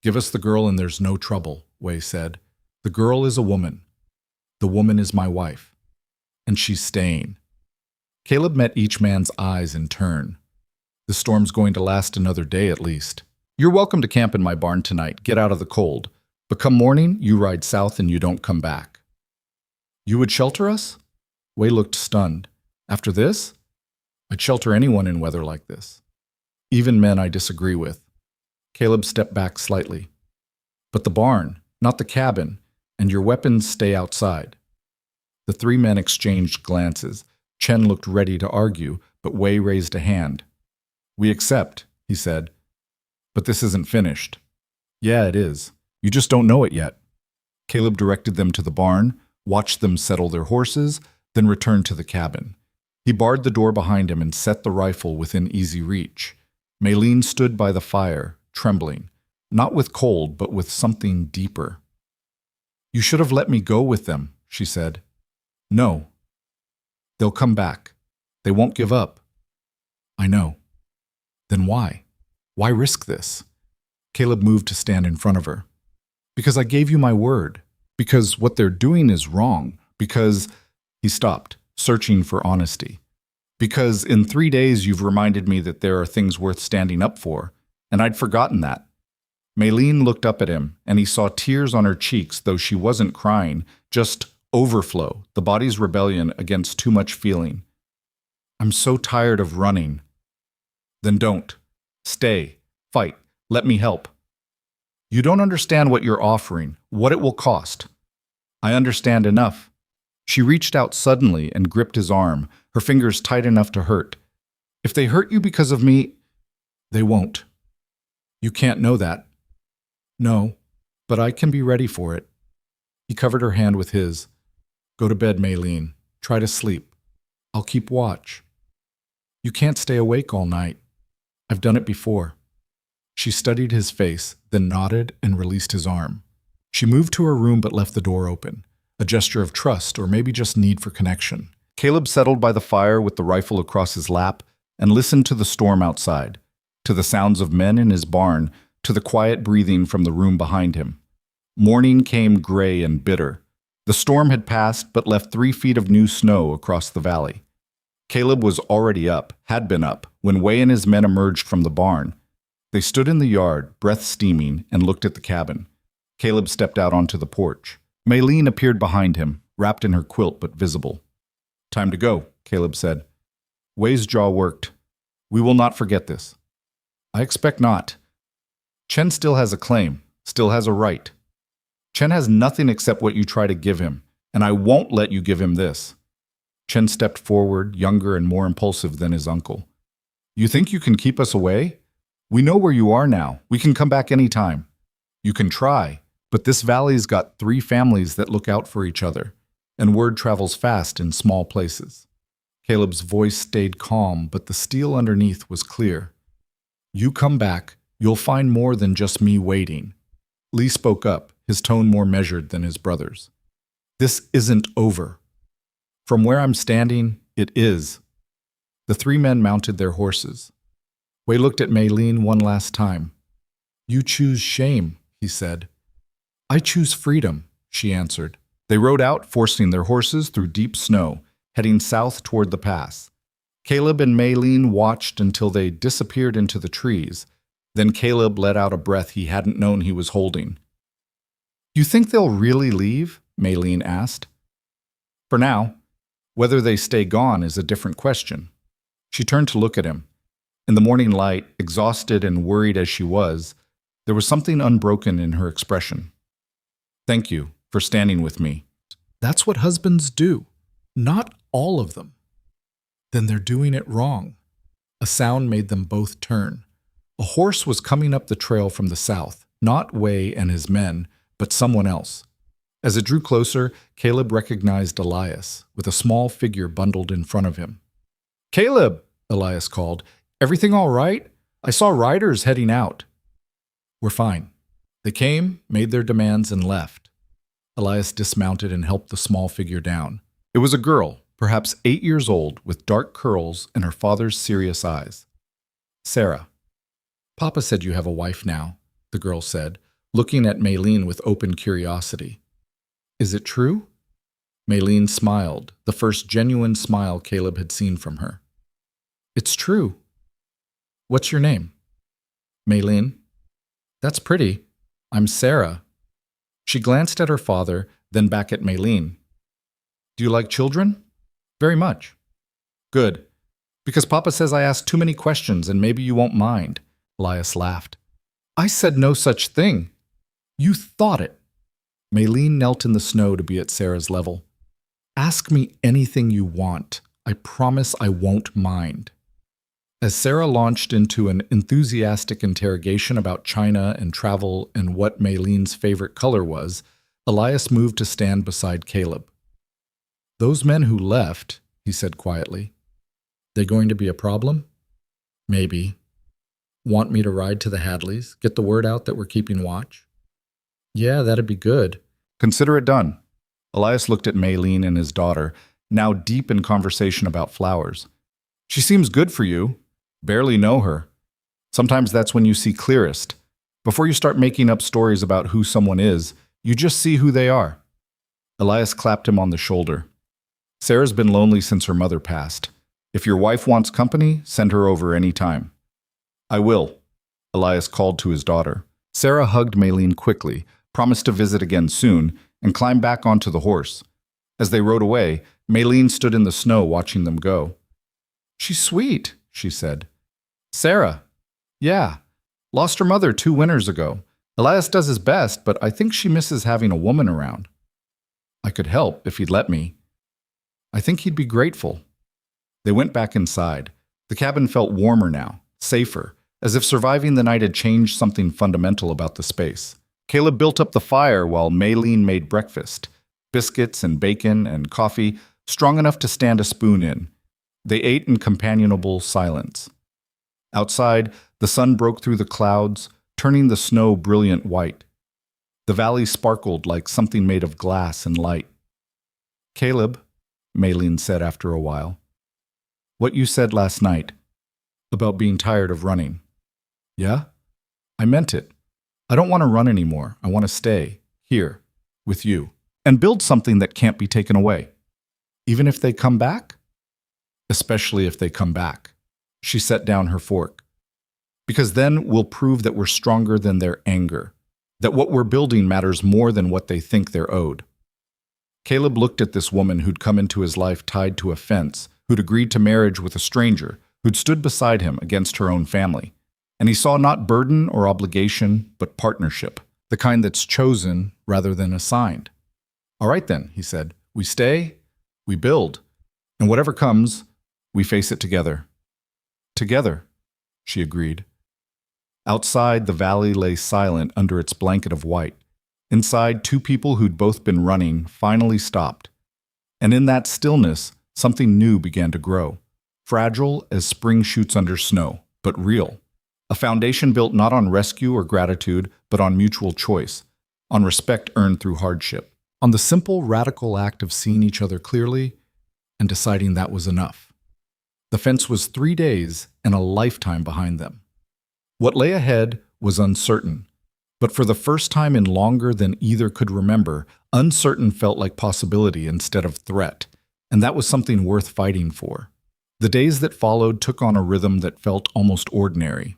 A: Give us the girl and there's no trouble, Wei said. The girl is a woman. The woman is my wife. And she's staying. Caleb met each man's eyes in turn. The storm's going to last another day at least. You're welcome to camp in my barn tonight. Get out of the cold. But come morning, you ride south and you don't come back. You would shelter us? Wei looked stunned. After this? I'd shelter anyone in weather like this. Even men I disagree with. Caleb stepped back slightly. But the barn, not the cabin, and your weapons stay outside. The three men exchanged glances. Chen looked ready to argue, but Wei raised a hand. We accept, he said. But this isn't finished. Yeah, it is. You just don't know it yet. Caleb directed them to the barn, watched them settle their horses, then returned to the cabin. He barred the door behind him and set the rifle within easy reach. Maylene stood by the fire, trembling, not with cold, but with something deeper. You should have let me go with them, she said. No. They'll come back. They won't give up. I know. Then why? Why risk this? Caleb moved to stand in front of her. Because I gave you my word. Because what they're doing is wrong. Because... He stopped, searching for honesty. Because in 3 days you've reminded me that there are things worth standing up for, and I'd forgotten that. Maylene looked up at him, and he saw tears on her cheeks, though she wasn't crying, just overflow, the body's rebellion against too much feeling. I'm so tired of running. Then don't. Stay. Fight. Let me help. You don't understand what you're offering, what it will cost. I understand enough. She reached out suddenly and gripped his arm, her fingers tight enough to hurt. If they hurt you because of me, they won't. You can't know that. No, but I can be ready for it. He covered her hand with his. Go to bed, Maylene. Try to sleep. I'll keep watch. You can't stay awake all night. I've done it before. She studied his face, then nodded and released his arm. She moved to her room but left the door open. A gesture of trust, or maybe just need for connection. Caleb settled by the fire with the rifle across his lap and listened to the storm outside, to the sounds of men in his barn, to the quiet breathing from the room behind him. Morning came gray and bitter. The storm had passed but left 3 feet of new snow across the valley. Caleb was already up, had been up, when Wei and his men emerged from the barn. They stood in the yard, breath steaming, and looked at the cabin. Caleb stepped out onto the porch. Maylene appeared behind him, wrapped in her quilt but visible. Time to go, Caleb said. Wei's jaw worked. We will not forget this. I expect not. Chen still has a claim, still has a right. Chen has nothing except what you try to give him, and I won't let you give him this. Chen stepped forward, younger and more impulsive than his uncle. You think you can keep us away? We know where you are now. We can come back any time. You can try. But this valley's got 3 families that look out for each other, and word travels fast in small places. Caleb's voice stayed calm, but the steel underneath was clear. You come back, you'll find more than just me waiting. Lee spoke up, his tone more measured than his brother's. This isn't over. From where I'm standing, it is. The 3 men mounted their horses. Wei looked at Maylene one last time. You choose shame, he said. I choose freedom, she answered. They rode out, forcing their horses through deep snow, heading south toward the pass. Caleb and Maylene watched until they disappeared into the trees. Then Caleb let out a breath he hadn't known he was holding. You think they'll really leave? Maylene asked. For now. Whether they stay gone is a different question. She turned to look at him. In the morning light, exhausted and worried as she was, there was something unbroken in her expression. "Thank you for standing with me."
B: That's what husbands do. Not all of them. Then they're doing it wrong. A sound made them both turn. A horse was coming up the trail from the south, not Way and his men, but someone else. As it drew closer, Caleb recognized Elias, with a small figure bundled in front of him. "Caleb," Elias called, "everything all right? I saw riders heading out." "We're fine." They came, made their demands, and left. Elias dismounted and helped the small figure down. It was a girl, perhaps 8 years old, with dark curls and her father's serious eyes. "Sarah." "Papa said you have a wife now," the girl said, looking at Maylene with open curiosity. "Is it true?" Maylene smiled, the first genuine smile Caleb had seen from her. "It's true." "What's your name?" "Maylene." "That's pretty. I'm Sarah." She glanced at her father, then back at Maylene. "Do you like children?" "Very much." "Good. Because Papa says I ask too many questions and maybe you won't mind." Elias laughed. "I said no such thing." "You thought it." Maylene knelt in the snow to be at Sarah's level. "Ask me anything you want. I promise I won't mind." As Sarah launched into an enthusiastic interrogation about China and travel and what Maylene's favorite color was, Elias moved to stand beside Caleb. "Those men who left," he said quietly, "they going to be a problem?" "Maybe." "Want me to ride to the Hadleys, get the word out that we're keeping watch?" "Yeah, that'd be good."
A: "Consider it done." Elias looked at Maylene and his daughter, now deep in conversation about flowers. "She seems good for you. Barely know her. Sometimes that's when you see clearest. Before you start making up stories about who someone is, you just see who they are." Elias clapped him on the shoulder. "Sarah's been lonely since her mother passed. If your wife wants company, send her over any time." "I will," Elias called to his daughter. Sarah hugged Maylene quickly, promised to visit again soon, and climbed back onto the horse. As they rode away, Maylene stood in the snow watching them go. "She's sweet," she said. "Sarah?" "Yeah. Lost her mother 2 winters ago. Elias does his best, but I think she misses having a woman around." "I could help if he'd let me." "I think he'd be grateful." They went back inside. The cabin felt warmer now, safer, as if surviving the night had changed something fundamental about the space. Caleb built up the fire while Maylene made breakfast, biscuits and bacon and coffee, strong enough to stand a spoon in. They ate in companionable silence. Outside, the sun broke through the clouds, turning the snow brilliant white. The valley sparkled like something made of glass and light. "Caleb," Maylene said after a while, "what you said last night about being tired of running." "Yeah? I meant it. I don't want to run anymore. I want to stay here with you and build something that can't be taken away. Even if they come back?" "Especially if they come back." She set down her fork. "Because then we'll prove that we're stronger than their anger, that what we're building matters more than what they think they're owed." Caleb looked at this woman who'd come into his life tied to a fence, who'd agreed to marriage with a stranger, who'd stood beside him against her own family. And he saw not burden or obligation, but partnership, the kind that's chosen rather than assigned. "All right then," he said, "we stay, we build, and whatever comes, we face it together." "Together," she agreed. Outside, the valley lay silent under its blanket of white. Inside, 2 people who'd both been running finally stopped. And in that stillness, something new began to grow, fragile as spring shoots under snow, but real. A foundation built not on rescue or gratitude, but on mutual choice, on respect earned through hardship, on the simple, radical act of seeing each other clearly and deciding that was enough. The fence was 3 days and a lifetime behind them. What lay ahead was uncertain, but for the first time in longer than either could remember, uncertain felt like possibility instead of threat, and that was something worth fighting for. The days that followed took on a rhythm that felt almost ordinary.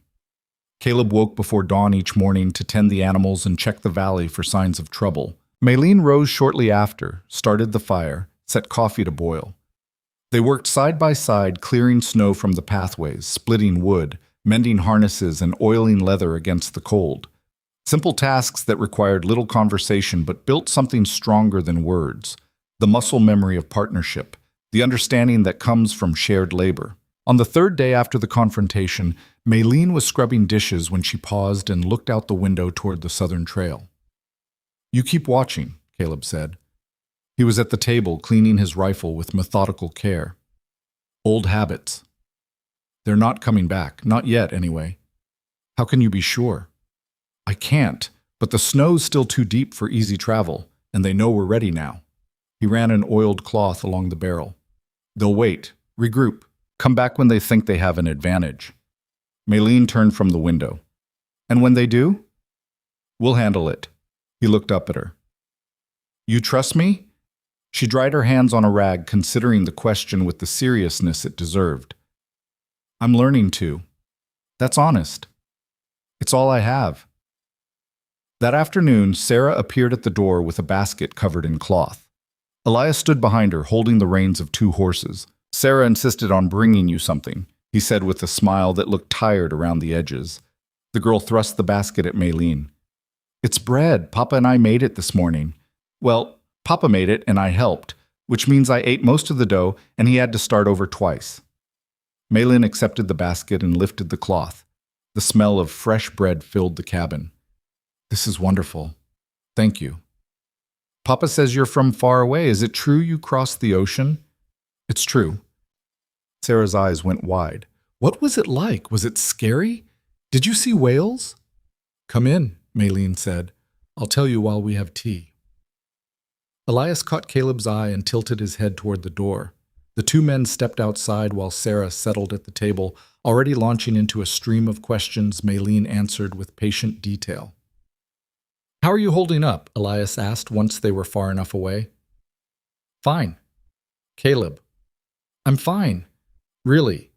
A: Caleb woke before dawn each morning to tend the animals and check the valley for signs of trouble. Maylene rose shortly after, started the fire, set coffee to boil. They worked side by side, clearing snow from the pathways, splitting wood, mending harnesses, and oiling leather against the cold. Simple tasks that required little conversation but built something stronger than words, the muscle memory of partnership, the understanding that comes from shared labor. On the third day after the confrontation, Maylene was scrubbing dishes when she paused and looked out the window toward the southern trail. "You keep watching," Caleb said. He was at the table, cleaning his rifle with methodical care. "Old habits. They're not coming back, not yet anyway." "How can you be sure?" "I can't, but the snow's still too deep for easy travel, and they know we're ready now." He ran an oiled cloth along the barrel. "They'll wait, regroup, come back when they think they have an advantage." Maylene turned from the window. "And when they do?" "We'll handle it." He looked up at her. "You trust me?" She dried her hands on a rag, considering the question with the seriousness it deserved. "I'm learning to." "That's honest." "It's all I have." That afternoon, Sarah appeared at the door with a basket covered in cloth. Elias stood behind her, holding the reins of 2 horses. "Sarah insisted on bringing you something," he said with a smile that looked tired around the edges. The girl thrust the basket at Maylene. "It's bread. Papa and I made it this morning." "Well, Papa made it and I helped, which means I ate most of the dough and he had to start over twice." Maylene accepted the basket and lifted the cloth. The smell of fresh bread filled the cabin. "This is wonderful. Thank you." "Papa says you're from far away. Is it true you crossed the ocean?" "It's true." Sarah's eyes went wide. "What was it like? Was it scary? Did you see whales?" "Come in," Maylene said. "I'll tell you while we have tea." Elias caught Caleb's eye and tilted his head toward the door. The 2 men stepped outside while Sarah settled at the table, already launching into a stream of questions Maylene answered with patient detail. "How are you holding up?" Elias asked once they were far enough away. "Fine." "Caleb?" "I'm fine." "Really?"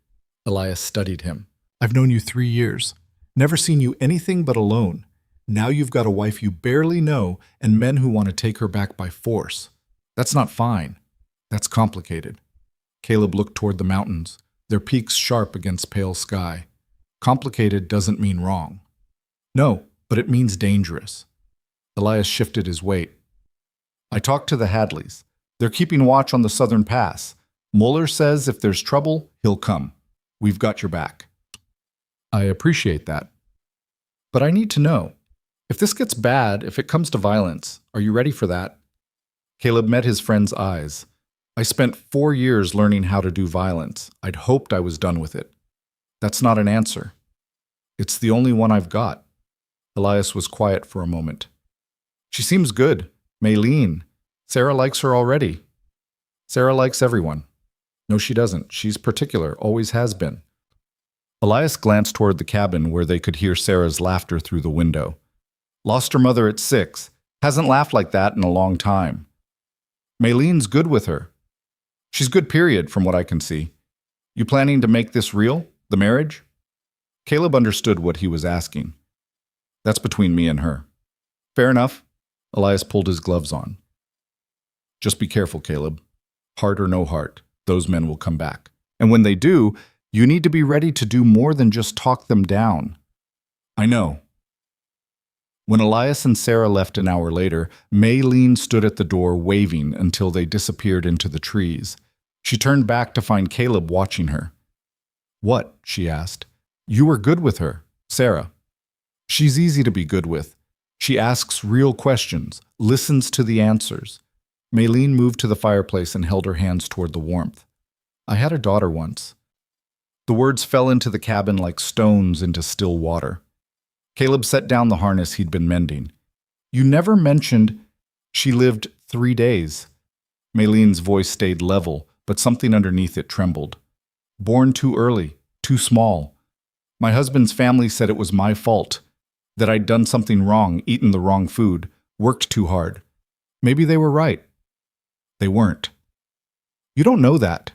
A: Elias studied him. "I've known you 3 years. Never seen you anything but alone. Now you've got a wife you barely know and men who want to take her back by force. That's not fine. That's complicated." Caleb looked toward the mountains, their peaks sharp against pale sky. "Complicated doesn't mean wrong." "No, but it means dangerous." Elias shifted his weight. "I talked to the Hadleys. They're keeping watch on the southern pass. Mueller says if there's trouble, he'll come. We've got your back." "I appreciate that. But I need to know. If this gets bad, if it comes to violence, are you ready for that?" Caleb met his friend's eyes. "I spent 4 years learning how to do violence. I'd hoped I was done with it." "That's not an answer." "It's the only one I've got." Elias was quiet for a moment. "She seems good. Maylene. Sarah likes her already." "Sarah likes everyone." "No, she doesn't. She's particular, always has been." Elias glanced toward the cabin where they could hear Sarah's laughter through the window. "Lost her mother at 6. Hasn't laughed like that in a long time." "Maylene's good with her." "She's good, period, from what I can see." "You planning to make this real, the marriage?" Caleb understood what he was asking. "That's between me and her." "Fair enough." Elias pulled his gloves on. "Just be careful, Caleb. Heart or no heart, those men will come back. And when they do, you need to be ready to do more than just talk them down." "I know." When Elias and Sarah left an hour later, Maylene stood at the door waving until they disappeared into the trees. She turned back to find Caleb watching her. "What?" she asked. "You were good with her, Sarah." "She's easy to be good with. She asks real questions, listens to the answers." Maylene moved to the fireplace and held her hands toward the warmth. "I had a daughter once." The words fell into the cabin like stones into still water. Caleb set down the harness he'd been mending. "You never mentioned she lived 3 days." Maylene's voice stayed level, but something underneath it trembled. "Born too early, too small. My husband's family said it was my fault, that I'd done something wrong, eaten the wrong food, worked too hard. Maybe they were right. They weren't." "You don't know that."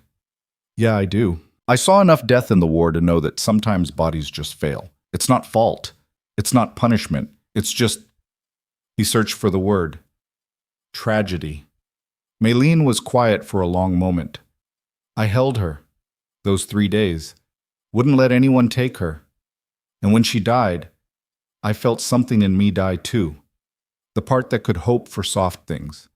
A: "Yeah, I do. I saw enough death in the war to know that sometimes bodies just fail. It's not fault. It's not punishment. It's just—" He searched for the word. "Tragedy." Maylene was quiet for a long moment. I held her those 3 days, wouldn't let anyone take her. And when she died, I felt something in me die too, the part that could hope for soft things.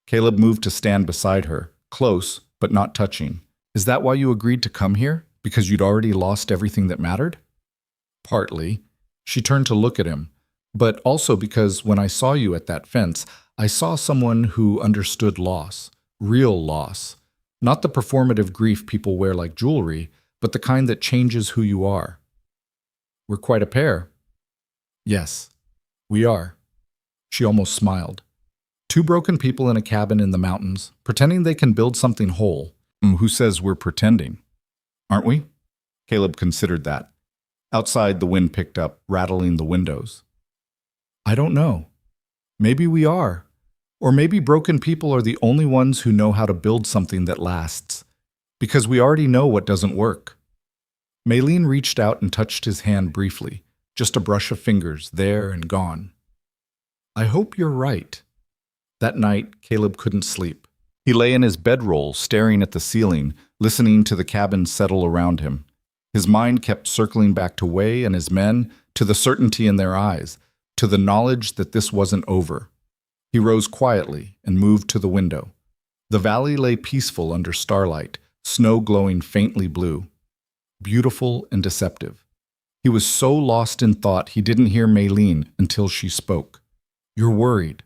A: Caleb moved to stand beside her, close but not touching. Is that why you agreed to come here? Because you'd already lost everything that mattered? Partly. She turned to look at him, but also because when I saw you at that fence, I saw someone who understood loss, real loss. Not the performative grief people wear like jewelry, but the kind that changes who you are. We're quite a pair. Yes, we are. She almost smiled. Two broken people in a cabin in the mountains, pretending they can build something whole. Who says we're pretending? Aren't we? Caleb considered that. Outside, the wind picked up, rattling the windows. I don't know. Maybe we are. Or maybe broken people are the only ones who know how to build something that lasts. Because we already know what doesn't work. Maylene reached out and touched his hand briefly, just a brush of fingers, there and gone. I hope you're right. That night, Caleb couldn't sleep. He lay in his bedroll, staring at the ceiling, listening to the cabin settle around him. His mind kept circling back to Wei and his men, to the certainty in their eyes, to the knowledge that this wasn't over. He rose quietly and moved to the window. The valley lay peaceful under starlight, snow glowing faintly blue. Beautiful and deceptive. He was so lost in thought he didn't hear Maylene until she spoke. You're worried.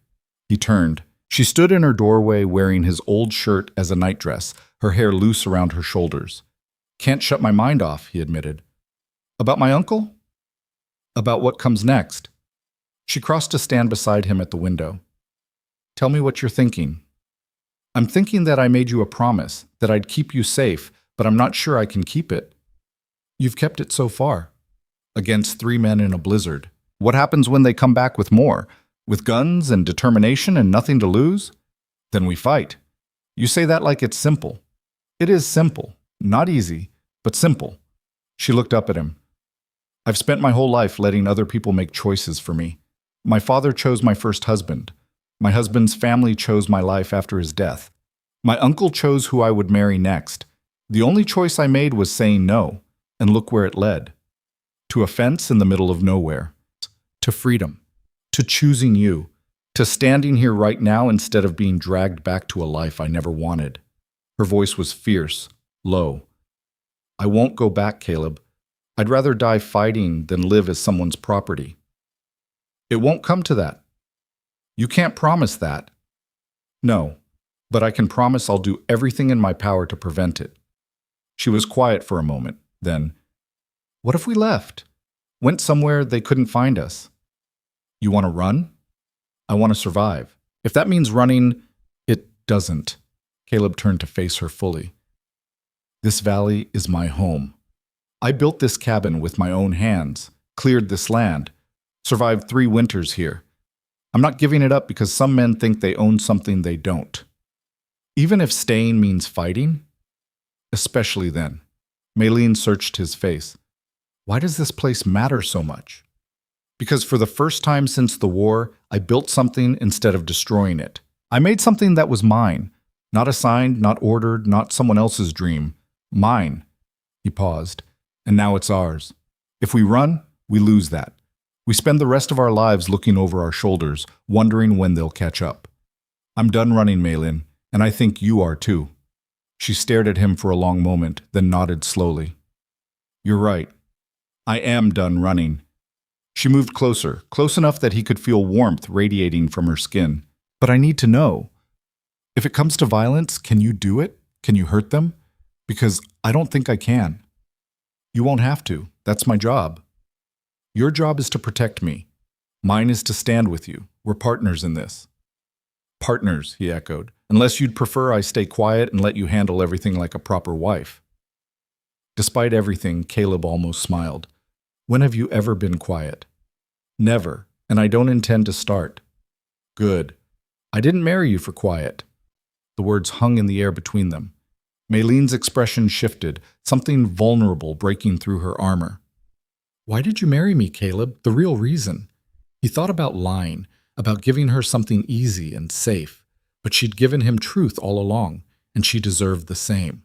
A: He turned. She stood in her doorway wearing his old shirt as a nightdress, her hair loose around her shoulders. Can't shut my mind off, he admitted. About my uncle? About what comes next? She crossed to stand beside him at the window. Tell me what you're thinking. I'm thinking that I made you a promise, that I'd keep you safe, but I'm not sure I can keep it. You've kept it so far. Against 3 men in a blizzard. What happens when they come back with more? With guns and determination and nothing to lose? Then we fight. You say that like it's simple. It is simple. Not easy, but simple. She looked up at him. I've spent my whole life letting other people make choices for me. My father chose my first husband. My husband's family chose my life after his death. My uncle chose who I would marry next. The only choice I made was saying no, and look where it led. To a fence in the middle of nowhere. To freedom. To choosing you. To standing here right now instead of being dragged back to a life I never wanted. Her voice was fierce, low. I won't go back, Caleb. I'd rather die fighting than live as someone's property. It won't come to that. You can't promise that. No, but I can promise I'll do everything in my power to prevent it. She was quiet for a moment, then, what if we left? Went somewhere they couldn't find us? You want to run? I want to survive. If that means running, it doesn't. Caleb turned to face her fully. This valley is my home. I built this cabin with my own hands, cleared this land, survived 3 winters here. I'm not giving it up because some men think they own something they don't. Even if staying means fighting? Especially then. Maylene searched his face. Why does this place matter so much? Because for the first time since the war, I built something instead of destroying it. I made something that was mine. Not assigned, not ordered, not someone else's dream. Mine. He paused. And now it's ours. If we run, we lose that. We spend the rest of our lives looking over our shoulders, wondering when they'll catch up. I'm done running, Maylin, and I think you are too. She stared at him for a long moment, then nodded slowly. You're right. I am done running. She moved closer, close enough that he could feel warmth radiating from her skin. But I need to know. If it comes to violence, can you do it? Can you hurt them? Because I don't think I can. You won't have to. That's my job. Your job is to protect me. Mine is to stand with you. We're partners in this. Partners, he echoed. Unless you'd prefer I stay quiet and let you handle everything like a proper wife. Despite everything, Caleb almost smiled. When have you ever been quiet? Never, and I don't intend to start. Good. I didn't marry you for quiet. The words hung in the air between them. Maylene's expression shifted, something vulnerable breaking through her armor. Why did you marry me, Caleb? The real reason. He thought about lying, about giving her something easy and safe, but she'd given him truth all along, and she deserved the same.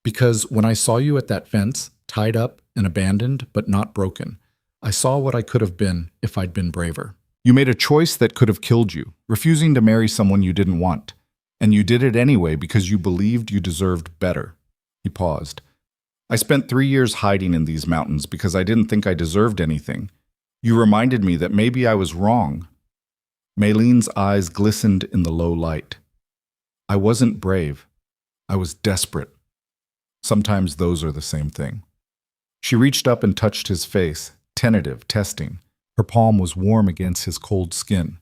B: Because when I saw you at that fence, tied up and abandoned but not broken, I saw what I could have been if I'd been braver.
A: You made a choice that could have killed you, refusing to marry someone you didn't want. And you did it anyway because you believed you deserved better. He paused. I spent 3 years hiding in these mountains because I didn't think I deserved anything. You reminded me that maybe I was wrong. Maylene's eyes glistened in the low light. I wasn't brave. I was desperate. Sometimes those are the same thing. She reached up and touched his face, tentative, testing. Her palm was warm against his cold skin.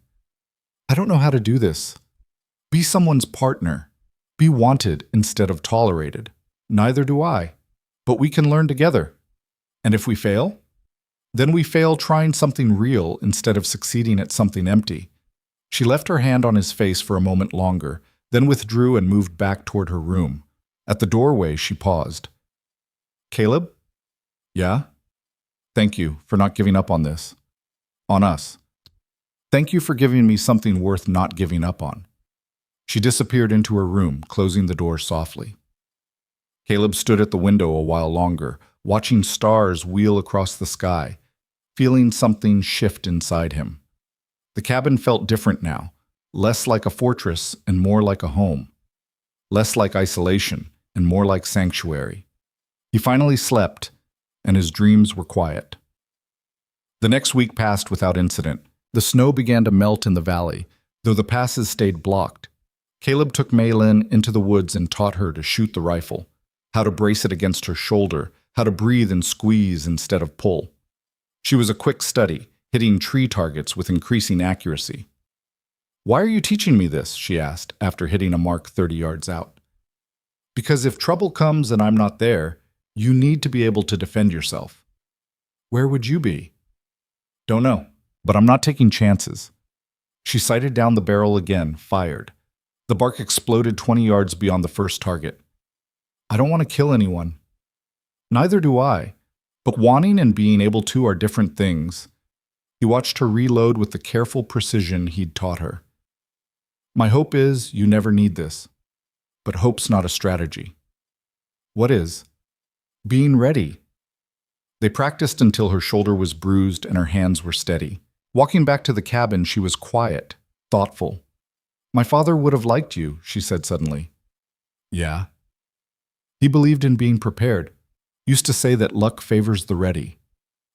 A: I don't know how to do this. Be someone's partner. Be wanted instead of tolerated. Neither do I. But we can learn together. And if we fail? Then we fail trying something real instead of succeeding at something empty. She left her hand on his face for a moment longer, then withdrew and moved back toward her room. At the doorway, she paused. Caleb? Yeah? Thank you for not giving up on this. On us. Thank you for giving me something worth not giving up on. She disappeared into her room, closing the door softly. Caleb stood at the window a while longer, watching stars wheel across the sky, feeling something shift inside him. The cabin felt different now, less like a fortress and more like a home. Less like isolation and more like sanctuary. He finally slept, and his dreams were quiet. The next week passed without incident. The snow began to melt in the valley, though the passes stayed blocked. Caleb took Maylin into the woods and taught her to shoot the rifle, how to brace it against her shoulder, how to breathe and squeeze instead of pull. She was a quick study, hitting tree targets with increasing accuracy. Why are you teaching me this? She asked, after hitting a mark 30 yards out. Because if trouble comes and I'm not there, you need to be able to defend yourself. Where would you be? Don't know, but I'm not taking chances. She sighted down the barrel again, fired. The bark exploded 20 yards beyond the first target. I don't want to kill anyone. Neither do I, but wanting and being able to are different things. He watched her reload with the careful precision he'd taught her. My hope is you never need this, but hope's not a strategy. What is? Being ready. They practiced until her shoulder was bruised and her hands were steady. Walking back to the cabin, she was quiet, thoughtful. My father would have liked you, she said suddenly. Yeah. He believed in being prepared. Used to say that luck favors the ready.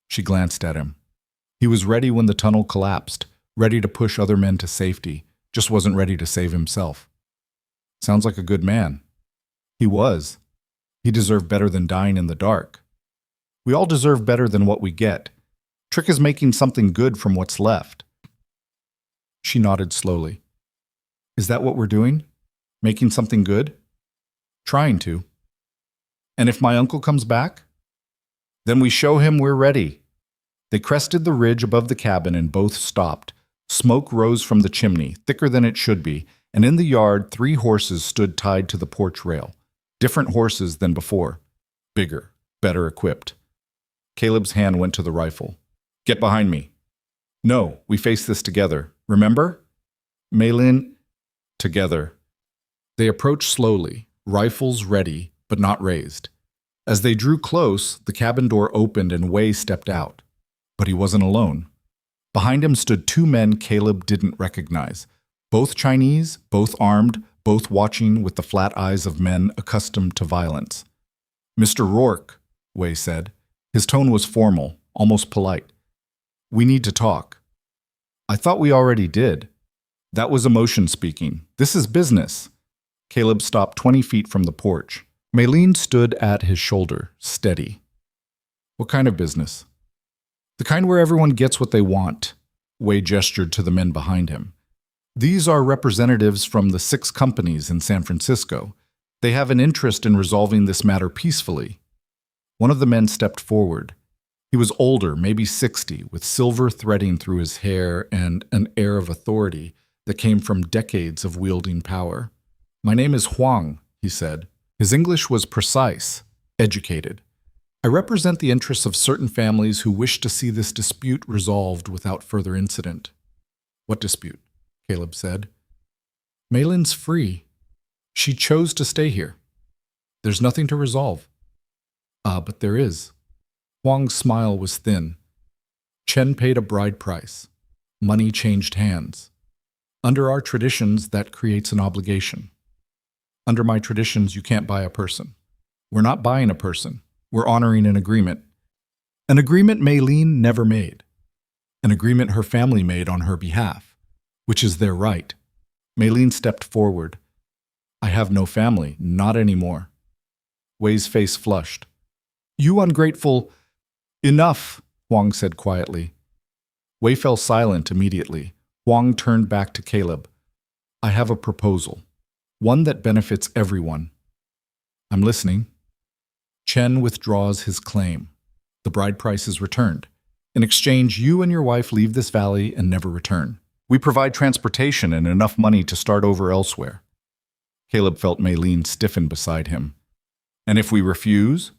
A: She glanced at him. He was ready when the tunnel collapsed, ready to push other men to safety, just wasn't ready to save himself. Sounds like a good man. He was. He deserved better than dying in the dark. We all deserve better than what we get. Trick is making something good from what's left. She nodded slowly. Is that what we're doing? Making something good? Trying to. And if my uncle comes back? Then we show him we're ready. They crested the ridge above the cabin and both stopped. Smoke rose from the chimney, thicker than it should be, and in the yard 3 horses stood tied to the porch rail. Different horses than before. Bigger, better equipped. Caleb's hand went to the rifle. Get behind me. No, we face this together. Remember? Maylin, together. They approached slowly, rifles ready, but not raised. As they drew close, the cabin door opened and Wei stepped out. But he wasn't alone. Behind him stood 2 men Caleb didn't recognize. Both Chinese, both armed, both watching with the flat eyes of men accustomed to violence. Mr. Rourke, Wei said. His tone was formal, almost polite. We need to talk. I thought we already did. That was emotion speaking. This is business. Caleb stopped 20 feet from the porch. Maylene stood at his shoulder, steady. What kind of business? The kind where everyone gets what they want. Wei gestured to the men behind him. These are representatives from the 6 companies in San Francisco. They have an interest in resolving this matter peacefully. One of the men stepped forward. He was older, maybe 60, with silver threading through his hair and an air of authority that came from decades of wielding power. My name is Huang, he said. His English was precise, educated. I represent the interests of certain families who wish to see this dispute resolved without further incident. What dispute? Caleb said. Maylin's free. She chose to stay here.
B: There's nothing to resolve. But there is. Huang's smile was thin. Chen paid a bride price. Money changed hands. Under our traditions, that creates an obligation. Under my traditions, you can't buy a person. We're not buying a person. We're honoring an agreement. An agreement Maylene never made. An agreement her family made on her behalf, which is their right. Maylene stepped forward. I have no family, not anymore. Wei's face flushed. You ungrateful... Enough, Huang said quietly. Wei fell silent immediately. Huang turned back to Caleb. I have a proposal. One that benefits everyone. I'm listening. Chen withdraws his claim. The bride price is returned. In exchange, you and your wife leave this valley and never return. We provide transportation and enough money to start over elsewhere. Caleb felt Maylene stiffen beside him. And if we refuse?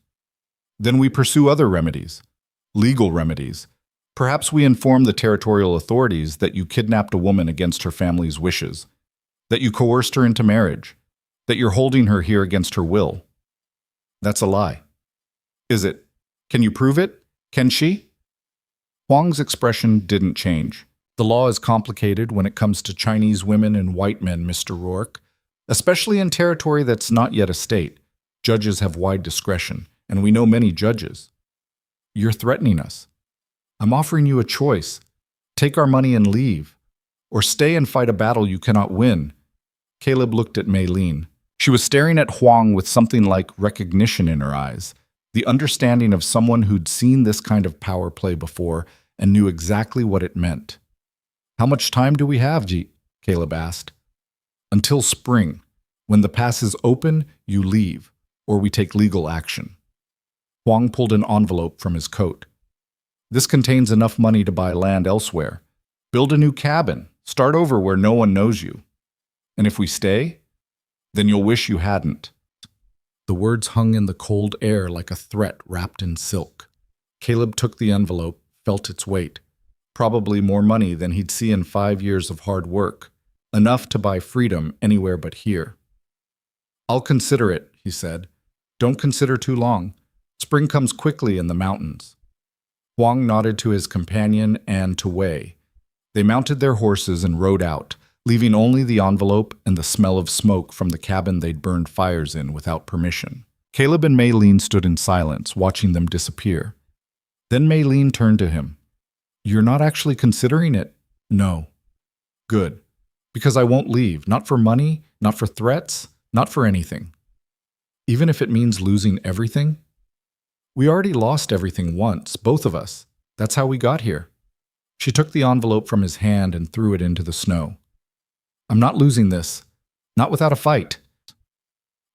B: Then we pursue other remedies. Legal remedies. Perhaps we inform the territorial authorities that you kidnapped a woman against her family's wishes, that you coerced her into marriage, that you're holding her here against her will. That's a lie. Is it? Can you prove it? Can she? Huang's expression didn't change. The law is complicated when it comes to Chinese women and white men, Mr. Rourke, especially in territory that's not yet a state. Judges have wide discretion, and we know many judges. You're threatening us. I'm offering you a choice. Take our money and leave, or stay and fight a battle you cannot win. Caleb looked at Maylene. She was staring at Huang with something like recognition in her eyes, the understanding of someone who'd seen this kind of power play before and knew exactly what it meant. How much time do we have, Caleb asked. Until spring. When the pass is open, you leave, or we take legal action. Huang pulled an envelope from his coat. This contains enough money to buy land elsewhere. Build a new cabin. Start over where no one knows you. And if we stay, then you'll wish you hadn't. The words hung in the cold air like a threat wrapped in silk. Caleb took the envelope, felt its weight. Probably more money than he'd see in 5 years of hard work. Enough to buy freedom anywhere but here. I'll consider it, he said. Don't consider too long. Spring comes quickly in the mountains. Huang nodded to his companion and to Wei. They mounted their horses and rode out, leaving only the envelope and the smell of smoke from the cabin they'd burned fires in without permission. Caleb and Maylene stood in silence, watching them disappear. Then Maylene turned to him. You're not actually considering it? No. Good. Because I won't leave, not for money, not for threats, not for anything. Even if it means losing everything? We already lost everything once, both of us. That's how we got here. She took the envelope from his hand and threw it into the snow. I'm not losing this. Not without a fight.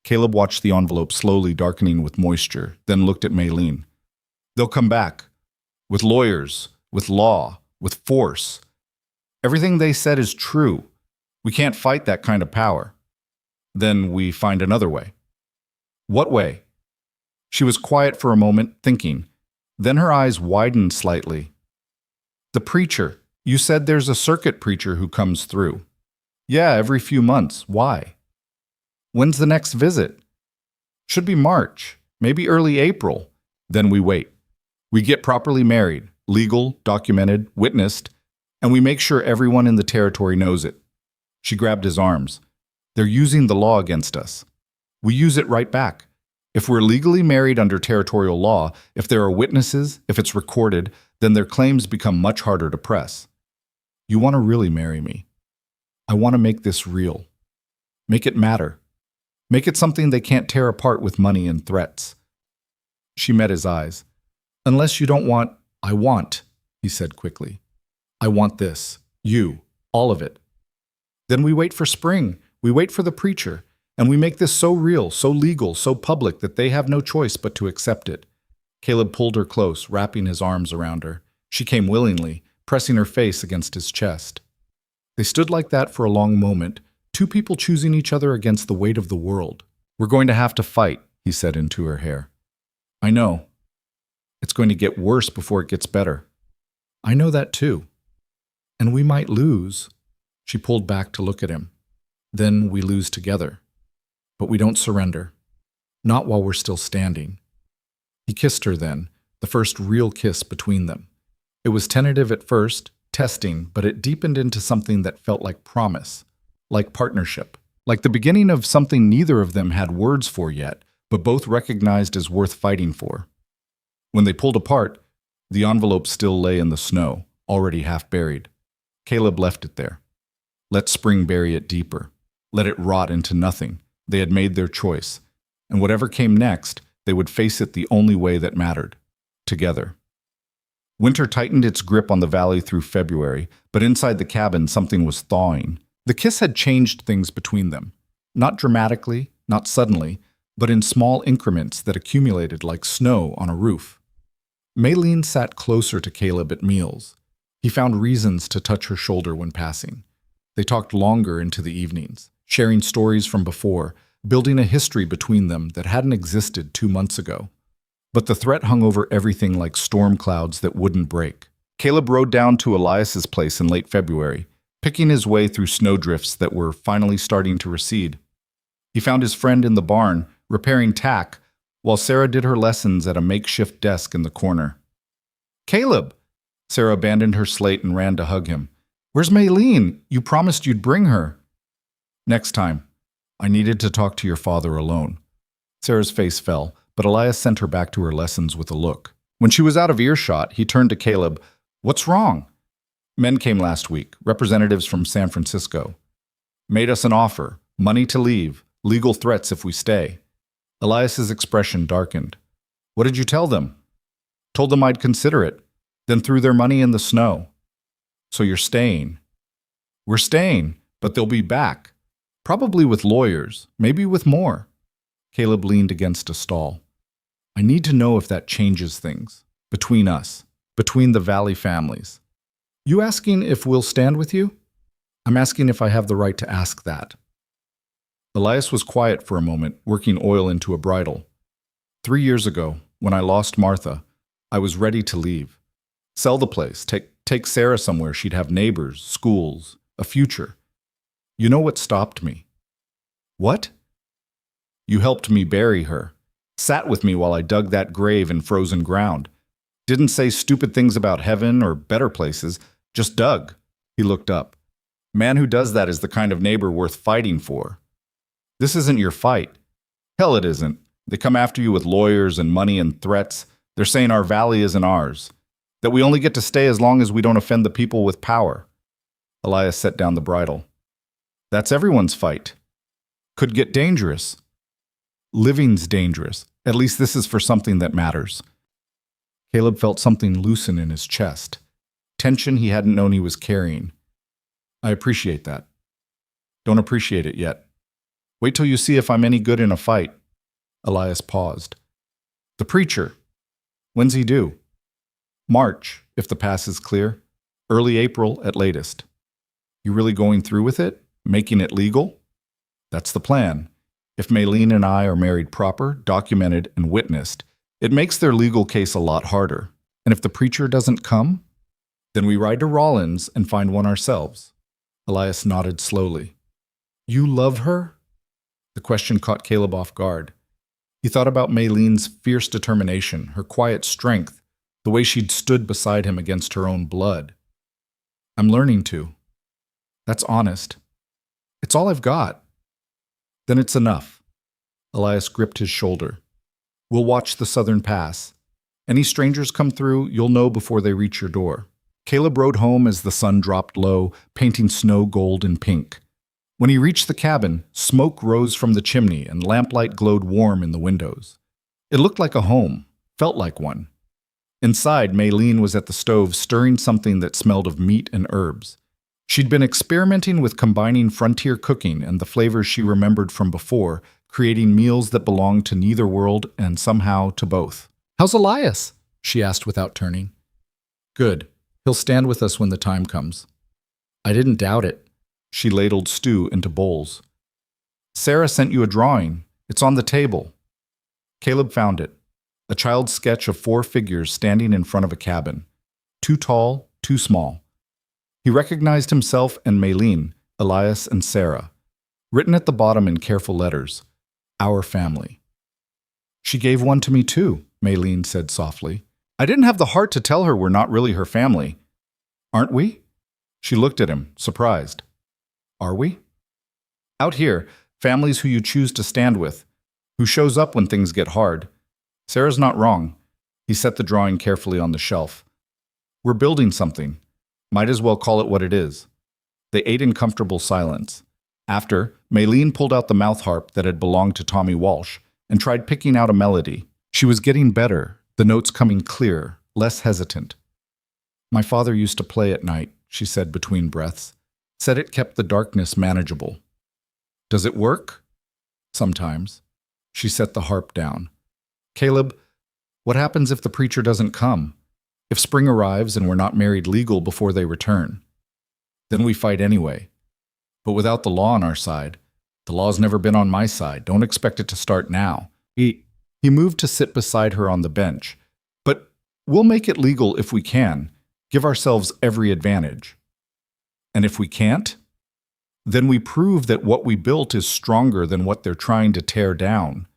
B: Caleb watched the envelope slowly darkening with moisture, then looked at Maylene. They'll come back. With lawyers, with law, with force. Everything they said is true. We can't fight that kind of power. Then we find another way. What way? She was quiet for a moment, thinking. Then her eyes widened slightly. The preacher. You said there's a circuit preacher who comes through. Yeah, every few months. Why? When's the next visit? Should be March, maybe early April. Then we wait. We get properly married, legal, documented, witnessed, and we make sure everyone in the territory knows it. She grabbed his arms. They're using the law against us. We use it right back. If we're legally married under territorial law, if there are witnesses, if it's recorded, then their claims become much harder to press. You want to really marry me. I want to make this real. Make it matter. Make it something they can't tear apart with money and threats. She met his eyes. Unless you don't want, I want, he said quickly. I want this. You. All of it. Then we wait for spring. We wait for the preacher. And we make this so real, so legal, so public that they have no choice but to accept it. Caleb pulled her close, wrapping his arms around her. She came willingly, pressing her face against his chest. They stood like that for a long moment, two people choosing each other against the weight of the world. We're going to have to fight, he said into her hair. I know. It's going to get worse before it gets better. I know that too. And we might lose. She pulled back to look at him. Then we lose together. But we don't surrender. Not while we're still standing. He kissed her then, the first real kiss between them. It was tentative at first, testing, but it deepened into something that felt like promise, like partnership, like the beginning of something neither of them had words for yet, but both recognized as worth fighting for. When they pulled apart, the envelope still lay in the snow, already half buried. Caleb left it there. Let spring bury it deeper. Let it rot into nothing. They had made their choice. And whatever came next, they would face it the only way that mattered. Together. Winter tightened its grip on the valley through February, but inside the cabin something was thawing. The kiss had changed things between them. Not dramatically, not suddenly, but in small increments that accumulated like snow on a roof. Maylene sat closer to Caleb at meals. He found reasons to touch her shoulder when passing. They talked longer into the evenings, sharing stories from before, building a history between them that hadn't existed 2 months ago. But the threat hung over everything like storm clouds that wouldn't break. Caleb rode down to Elias's place in late February, picking his way through snowdrifts that were finally starting to recede. He found his friend in the barn, repairing tack, while Sarah did her lessons at a makeshift desk in the corner. "Caleb!" Sarah abandoned her slate and ran to hug him. "Where's Maylene? You promised you'd bring her." "Next time. I needed to talk to your father alone." Sarah's face fell, but Elias sent her back to her lessons with a look. When she was out of earshot, he turned to Caleb. "What's wrong?" "Men came last week, representatives from San Francisco. Made us an offer, money to leave, legal threats if we stay." Elias's expression darkened. "What did you tell them?" "Told them I'd consider it, then threw their money in the snow." "So you're staying?" "We're staying, but they'll be back. Probably with lawyers, maybe with more." Caleb leaned against a stall. "I need to know if that changes things. Between us. Between the Valley families." "You asking if we'll stand with you?" "I'm asking if I have the right to ask that." Elias was quiet for a moment, working oil into a bridle. 3 years ago, when I lost Martha, I was ready to leave. Sell the place, take Sarah somewhere she'd have neighbors, schools, a future. You know what stopped me?" "What?" "You helped me bury her. Sat with me while I dug that grave in frozen ground. Didn't say stupid things about heaven or better places, just dug." He looked up. "Man who does that is the kind of neighbor worth fighting for. This isn't your fight. Hell, it isn't. They come after you with lawyers and money and threats. They're saying our valley isn't ours, that we only get to stay as long as we don't offend the people with power." Elias set down the bridle. "That's everyone's fight. Could get dangerous. Living's dangerous. At least this is for something that matters." Caleb felt something loosen in his chest. Tension he hadn't known he was carrying. "I appreciate that. Don't appreciate it yet. Wait till you see if I'm any good in a fight." Elias paused. "The preacher. When's he due?" "March, if the pass is clear. Early April at latest." "You really going through with it? Making it legal?" "That's the plan. If Maylene and I are married proper, documented, and witnessed, it makes their legal case a lot harder. And if the preacher doesn't come, then we ride to Rollins and find one ourselves." Elias nodded slowly. "You love her?" The question caught Caleb off guard. He thought about Maylene's fierce determination, her quiet strength, the way she'd stood beside him against her own blood. "I'm learning to." "That's honest." "It's all I've got." "Then it's enough." Elias gripped his shoulder. "We'll watch the southern pass. Any strangers come through, you'll know before they reach your door." Caleb rode home as the sun dropped low, painting snow gold and pink. When he reached the cabin, smoke rose from the chimney and lamplight glowed warm in the windows. It looked like a home, felt like one. Inside, Maylene was at the stove stirring something that smelled of meat and herbs. She'd been experimenting with combining frontier cooking and the flavors she remembered from before, creating meals that belonged to neither world and somehow to both. "How's Elias?" she asked without turning. "Good. He'll stand with us when the time comes." "I didn't doubt it." She ladled stew into bowls. "Sarah sent you a drawing. It's on the table." Caleb found it. A child's sketch of 4 figures standing in front of a cabin. Too tall, too small. He recognized himself and Maylene, Elias and Sarah. Written at the bottom in careful letters, "Our family."
A: She gave one to me too, Maylene said softly. I didn't have the heart to tell her we're not really her family. Aren't we? She looked at him, surprised. Are we? Out here, families who you choose to stand with, who shows up when things get hard. Sarah's not wrong. He set the drawing carefully on the shelf. We're building something. Might as well call it what it is. They ate in comfortable silence. After, Maylene pulled out the mouth harp that had belonged to Tommy Walsh and tried picking out a melody. She was getting better, the notes coming clear, less hesitant. My father used to play at night, she said between breaths. Said it kept the darkness manageable. Does it work? Sometimes. She set the harp down. Caleb, what happens if the preacher doesn't come? If spring arrives and we're not married legal before they return? Then we fight anyway. But without the law on our side, the law's never been on my side. Don't expect it to start now. He moved to sit beside her on the bench. But we'll make it legal if we can. Give ourselves every advantage. And if we can't, then we prove that what we built is stronger than what they're trying to tear down.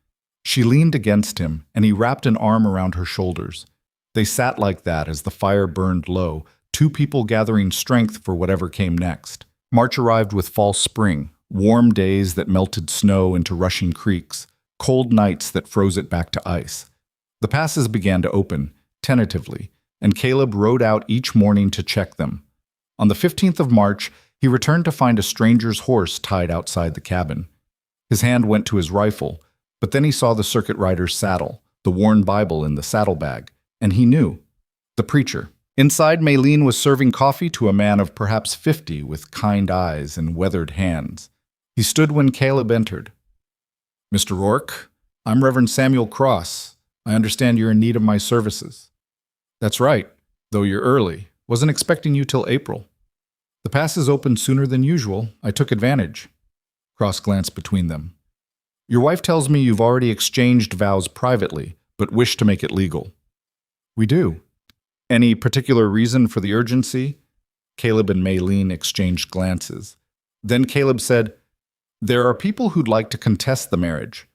A: She leaned against him, and he wrapped an arm around her shoulders. They sat like that as the fire burned low, two people gathering strength for whatever came next. March arrived with false spring, warm days that melted snow into rushing creeks, cold nights that froze it back to ice. The passes began to open, tentatively, and Caleb rode out each morning to check them. On the 15th of March, he returned to find a stranger's horse tied outside the cabin. His hand went to his rifle, but then he saw the circuit rider's saddle, the worn Bible in the saddlebag, and he knew. The preacher. Inside, Maylene was serving coffee to a man of perhaps 50 with kind eyes and weathered hands. He stood when Caleb entered. Mr. Rourke, I'm Reverend Samuel Cross. I understand you're in need of my services. That's right, though you're early. Wasn't expecting you till April. The passes opened sooner than usual. I took advantage. Cross glanced between them. Your wife tells me you've already exchanged vows privately, but wish to make it legal. We do. Any particular reason for the urgency? Caleb and Maylene exchanged glances. Then Caleb said, There are people who'd like to contest the marriage.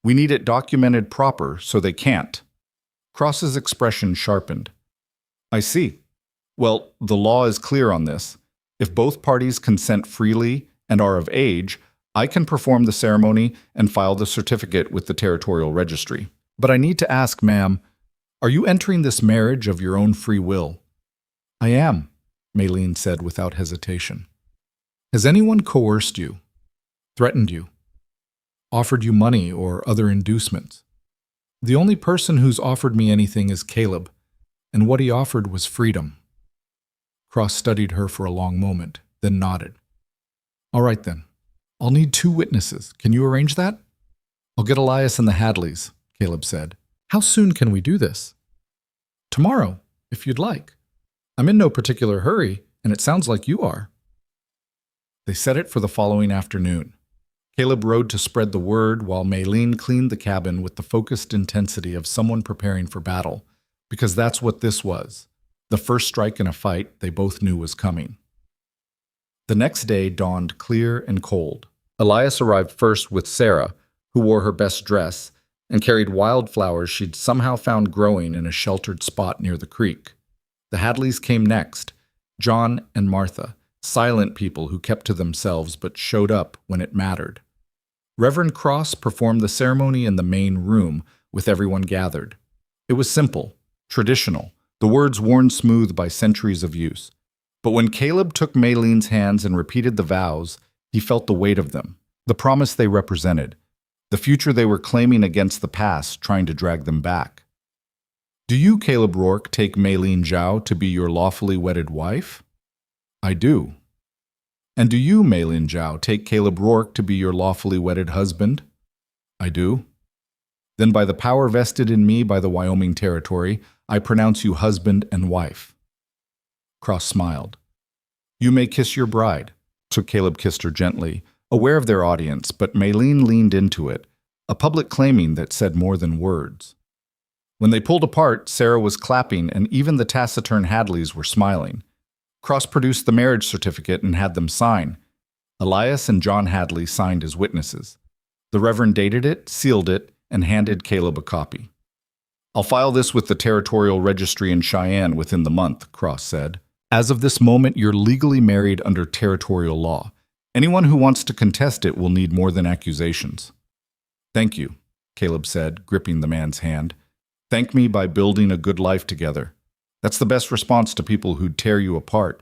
A: We need it documented proper, so they can't. Cross's expression sharpened. I see. Well, the law is clear on this. If both parties consent freely and are of age, I can perform the ceremony and file the certificate with the territorial registry. But I need to ask, ma'am, are you entering this marriage of your own free will? I am, Maylene said without hesitation. Has anyone coerced you, threatened you, offered you money or other inducements? The only person who's offered me anything is Caleb, and what he offered was freedom. Cross studied her for a long moment, then nodded. All right then. I'll need 2 witnesses. Can you arrange that? I'll get Elias and the Hadleys, Caleb said. How soon can we do this? Tomorrow, if you'd like. I'm in no particular hurry, and it sounds like you are. They set it for the following afternoon. Caleb rode to spread the word while Maylene cleaned the cabin with the focused intensity of someone preparing for battle, because that's what this was. The first strike in a fight they both knew was coming. The next day dawned clear and cold. Elias arrived first with Sarah, who wore her best dress and carried wildflowers she'd somehow found growing in a sheltered spot near the creek. The Hadleys came next, John and Martha, silent people who kept to themselves but showed up when it mattered. Reverend Cross performed the ceremony in the main room with everyone gathered. It was simple, traditional, the words worn smooth by centuries of use. But when Caleb took Maylene's hands and repeated the vows, he felt the weight of them, the promise they represented, the future they were claiming against the past trying to drag them back. Do you, Caleb Rourke, take Maylene Zhao to be your lawfully wedded wife? I do. And do you, Maylene Zhao, take Caleb Rourke to be your lawfully wedded husband? I do. Then by the power vested in me by the Wyoming Territory, I pronounce you husband and wife. Cross smiled. You may kiss your bride. So Caleb kissed her gently, aware of their audience, but Maylene leaned into it, a public claiming that said more than words. When they pulled apart, Sarah was clapping and even the taciturn Hadleys were smiling. Cross produced the marriage certificate and had them sign. Elias and John Hadley signed as witnesses. The Reverend dated it, sealed it, and handed Caleb a copy. "I'll file this with the Territorial Registry in Cheyenne within the month," Cross said. "As of this moment, you're legally married under territorial law. Anyone who wants to contest it will need more than accusations." "Thank you," Caleb said, gripping the man's hand. "Thank me by building a good life together. That's the best response to people who'd tear you apart."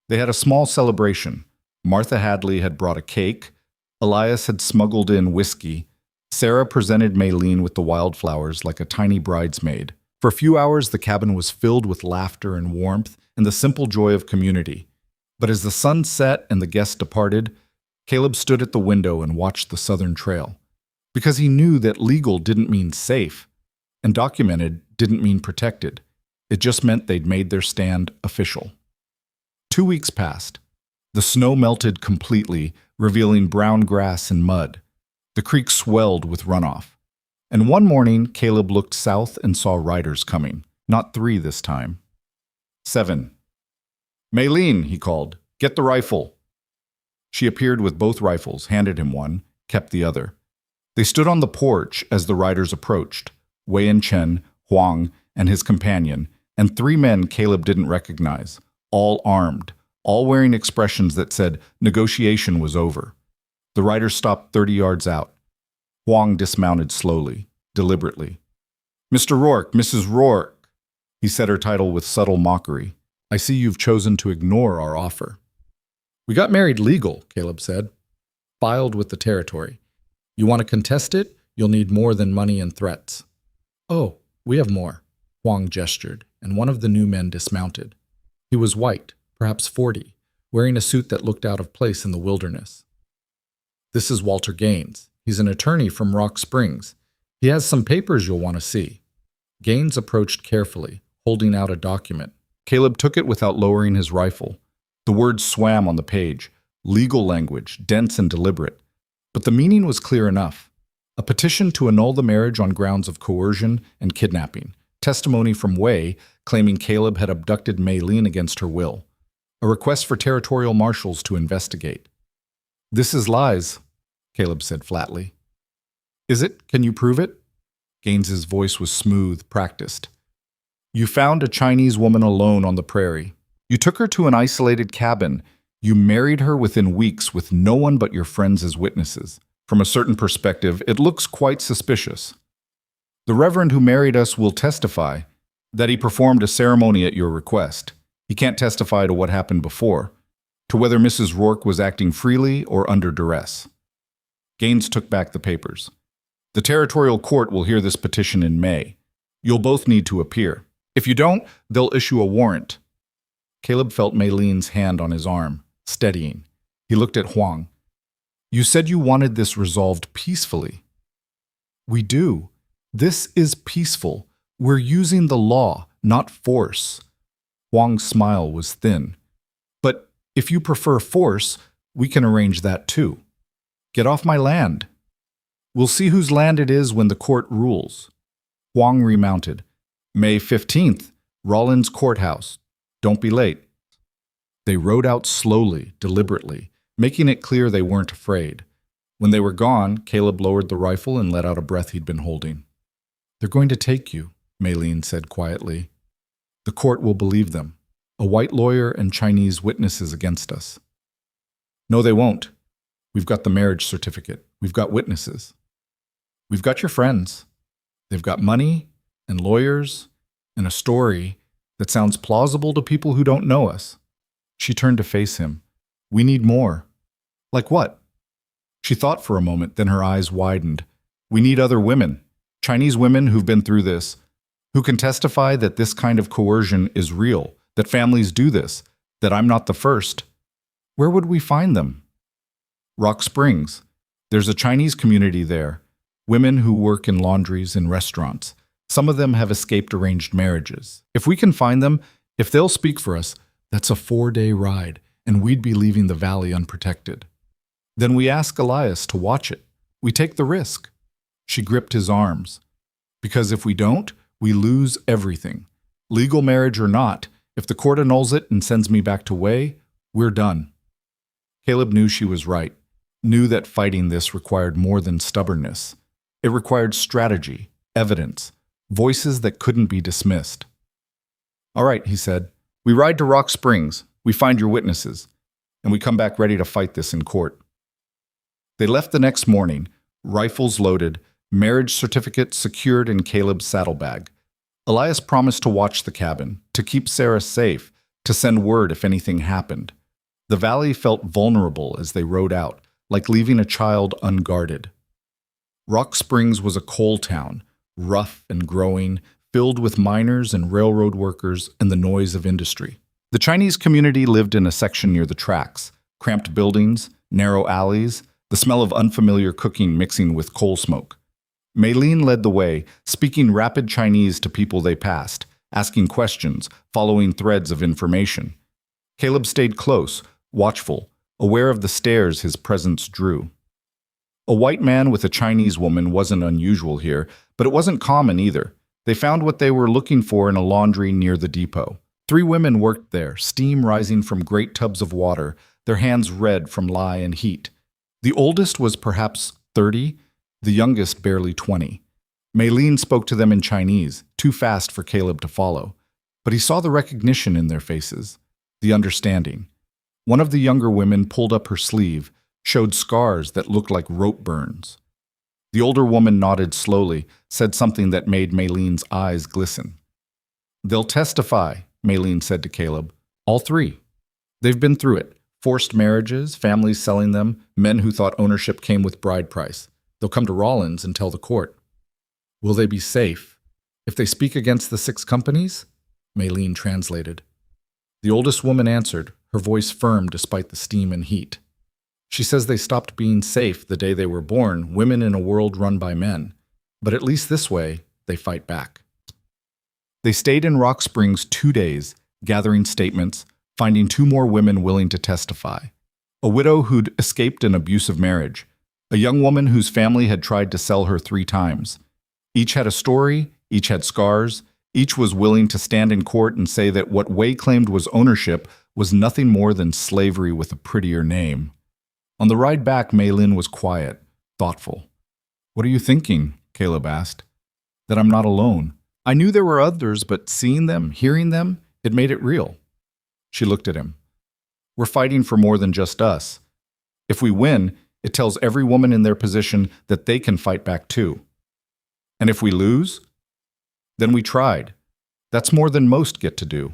A: They had a small celebration. Martha Hadley had brought a cake. Elias had smuggled in whiskey. Sarah presented Maylene with the wildflowers like a tiny bridesmaid. For a few hours, the cabin was filled with laughter and warmth and the simple joy of community. But as the sun set and the guests departed, Caleb stood at the window and watched the southern trail. Because he knew that legal didn't mean safe, and documented didn't mean protected. It just meant they'd made their stand official. 2 weeks passed. The snow melted completely, revealing brown grass and mud. The creek swelled with runoff. And one morning, Caleb looked south and saw riders coming. Not 3 this time. 7. "Maylene," he called, "get the rifle." She appeared with both rifles, handed him one, kept the other. They stood on the porch as the riders approached, Wei and Chen, Huang, and his companion, and 3 men Caleb didn't recognize, all armed, all wearing expressions that said negotiation was over. The riders stopped 30 yards out. Huang dismounted slowly, deliberately. "Mr. Rourke, Mrs. Rourke," he said her title with subtle mockery. "I see you've chosen to ignore our offer." "We got married legal," Caleb said. "Filed with the territory. You want to contest it, you'll need more than money and threats." "Oh, we have more," Huang gestured, and one of the new men dismounted. He was white, perhaps 40, wearing a suit that looked out of place in the wilderness. "This is Walter Gaines. He's an attorney from Rock Springs. He has some papers you'll want to see." Gaines approached carefully, holding out a document. Caleb took it without lowering his rifle. The words swam on the page, legal language, dense and deliberate. But the meaning was clear enough. A petition to annul the marriage on grounds of coercion and kidnapping. Testimony from Wei claiming Caleb had abducted Maylene against her will. A request for territorial marshals to investigate. "This is lies," Caleb said flatly. "Is it? Can you prove it?" Gaines's voice was smooth, practiced. "You found a Chinese woman alone on the prairie. You took her to an isolated cabin. You married her within weeks with no one but your friends as witnesses. From a certain perspective, it looks quite suspicious. The reverend who married us will testify that he performed a ceremony at your request. He can't testify to what happened before, to whether Mrs. Rourke was acting freely or under duress." Gaines took back the papers. "The territorial court will hear this petition in May. You'll both need to appear. If you don't, they'll issue a warrant." Caleb felt Maylene's hand on his arm, steadying. He looked at Huang. "You said you wanted this resolved peacefully." "We do. This is peaceful. We're using the law, not force." Huang's smile was thin. "But if you prefer force, we can arrange that too. Get off my land. We'll see whose land it is when the court rules." Huang remounted. "May 15th, Rollins Courthouse. Don't be late." They rode out slowly, deliberately, making it clear they weren't afraid. When they were gone, Caleb lowered the rifle and let out a breath he'd been holding. "They're going to take you," Maylene said quietly. "The court will believe them. A white lawyer and Chinese witnesses against us." "No, they won't. We've got the marriage certificate. We've got witnesses. We've got your friends. They've got money and lawyers and a story that sounds plausible to people who don't know us." She turned to face him. "We need more." "Like what?" She thought for a moment, then her eyes widened. "We need other women. Chinese women who've been through this, who can testify that this kind of coercion is real, that families do this, that I'm not the first. Where would we find them?" "Rock Springs. There's a Chinese community there. Women who work in laundries and restaurants. Some of them have escaped arranged marriages. If we can find them, if they'll speak for us, that's a 4-day ride, and we'd be leaving the valley unprotected. Then we ask Elias to watch it. We take the risk." She gripped his arms. "Because if we don't, we lose everything. Legal marriage or not, if the court annuls it and sends me back to Wei, we're done." Caleb knew she was right, knew that fighting this required more than stubbornness. It required strategy, evidence, voices that couldn't be dismissed. "All right," he said, "we ride to Rock Springs, we find your witnesses, and we come back ready to fight this in court." They left the next morning, rifles loaded, marriage certificate secured in Caleb's saddlebag. Elias promised to watch the cabin, to keep Sarah safe, to send word if anything happened. The valley felt vulnerable as they rode out, like leaving a child unguarded. Rock Springs was a coal town, rough and growing, filled with miners and railroad workers and the noise of industry. The Chinese community lived in a section near the tracks, cramped buildings, narrow alleys, the smell of unfamiliar cooking mixing with coal smoke. Maylene led the way, speaking rapid Chinese to people they passed, asking questions, following threads of information. Caleb stayed close, watchful, aware of the stares his presence drew. A white man with a Chinese woman wasn't unusual here, but it wasn't common either. They found what they were looking for in a laundry near the depot. 3 women worked there, steam rising from great tubs of water, their hands red from lye and heat. The oldest was perhaps 30, the youngest barely 20. Maylene spoke to them in Chinese, too fast for Caleb to follow. But he saw the recognition in their faces, the understanding. One of the younger women pulled up her sleeve, showed scars that looked like rope burns. The older woman nodded slowly, said something that made Maylene's eyes glisten. "They'll testify," Maylene said to Caleb. "All 3. They've been through it. Forced marriages, families selling them, men who thought ownership came with bride price. They'll come to Rollins and tell the court." "Will they be safe? If they speak against the 6 companies?" Maylene translated. The oldest woman answered, her voice firm despite the steam and heat. "She says they stopped being safe the day they were born, women in a world run by men. But at least this way, they fight back." They stayed in Rock Springs 2 days, gathering statements, finding 2 more women willing to testify. A widow who'd escaped an abusive marriage. A young woman whose family had tried to sell her 3 times. Each had a story, each had scars, each was willing to stand in court and say that what Wei claimed was ownership was nothing more than slavery with a prettier name. On the ride back, Maylene was quiet, thoughtful. "What are you thinking?" Caleb asked. "That I'm not alone. I knew there were others, but seeing them, hearing them, it made it real." She looked at him. "We're fighting for more than just us. If we win, it tells every woman in their position that they can fight back too. And if we lose, then we tried. That's more than most get to do."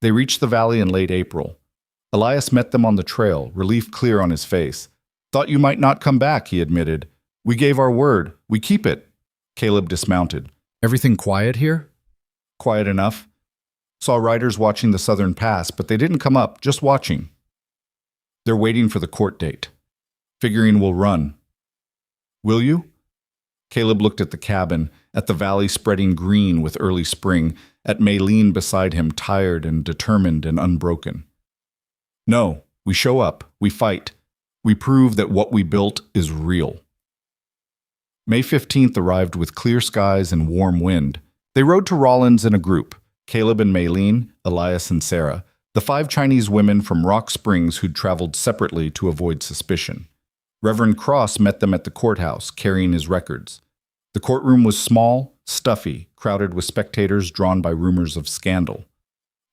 A: They reached the valley in late April. Elias met them on the trail, relief clear on his face. "Thought you might not come back," he admitted. "We gave our word. We keep it." Caleb dismounted. "Everything quiet here?" "Quiet enough. Saw riders watching the southern pass, but they didn't come up, just watching. They're waiting for the court date. Figuring we'll run." "Will you?" Caleb looked at the cabin, at the valley spreading green with early spring, at Maylene beside him, tired and determined and unbroken. "No, we show up, we fight. We prove that what we built is real." May 15th arrived with clear skies and warm wind. They rode to Rollins in a group, Caleb and Maylene, Elias and Sarah, the 5 Chinese women from Rock Springs who'd traveled separately to avoid suspicion. Reverend Cross met them at the courthouse, carrying his records. The courtroom was small, stuffy, crowded with spectators drawn by rumors of scandal.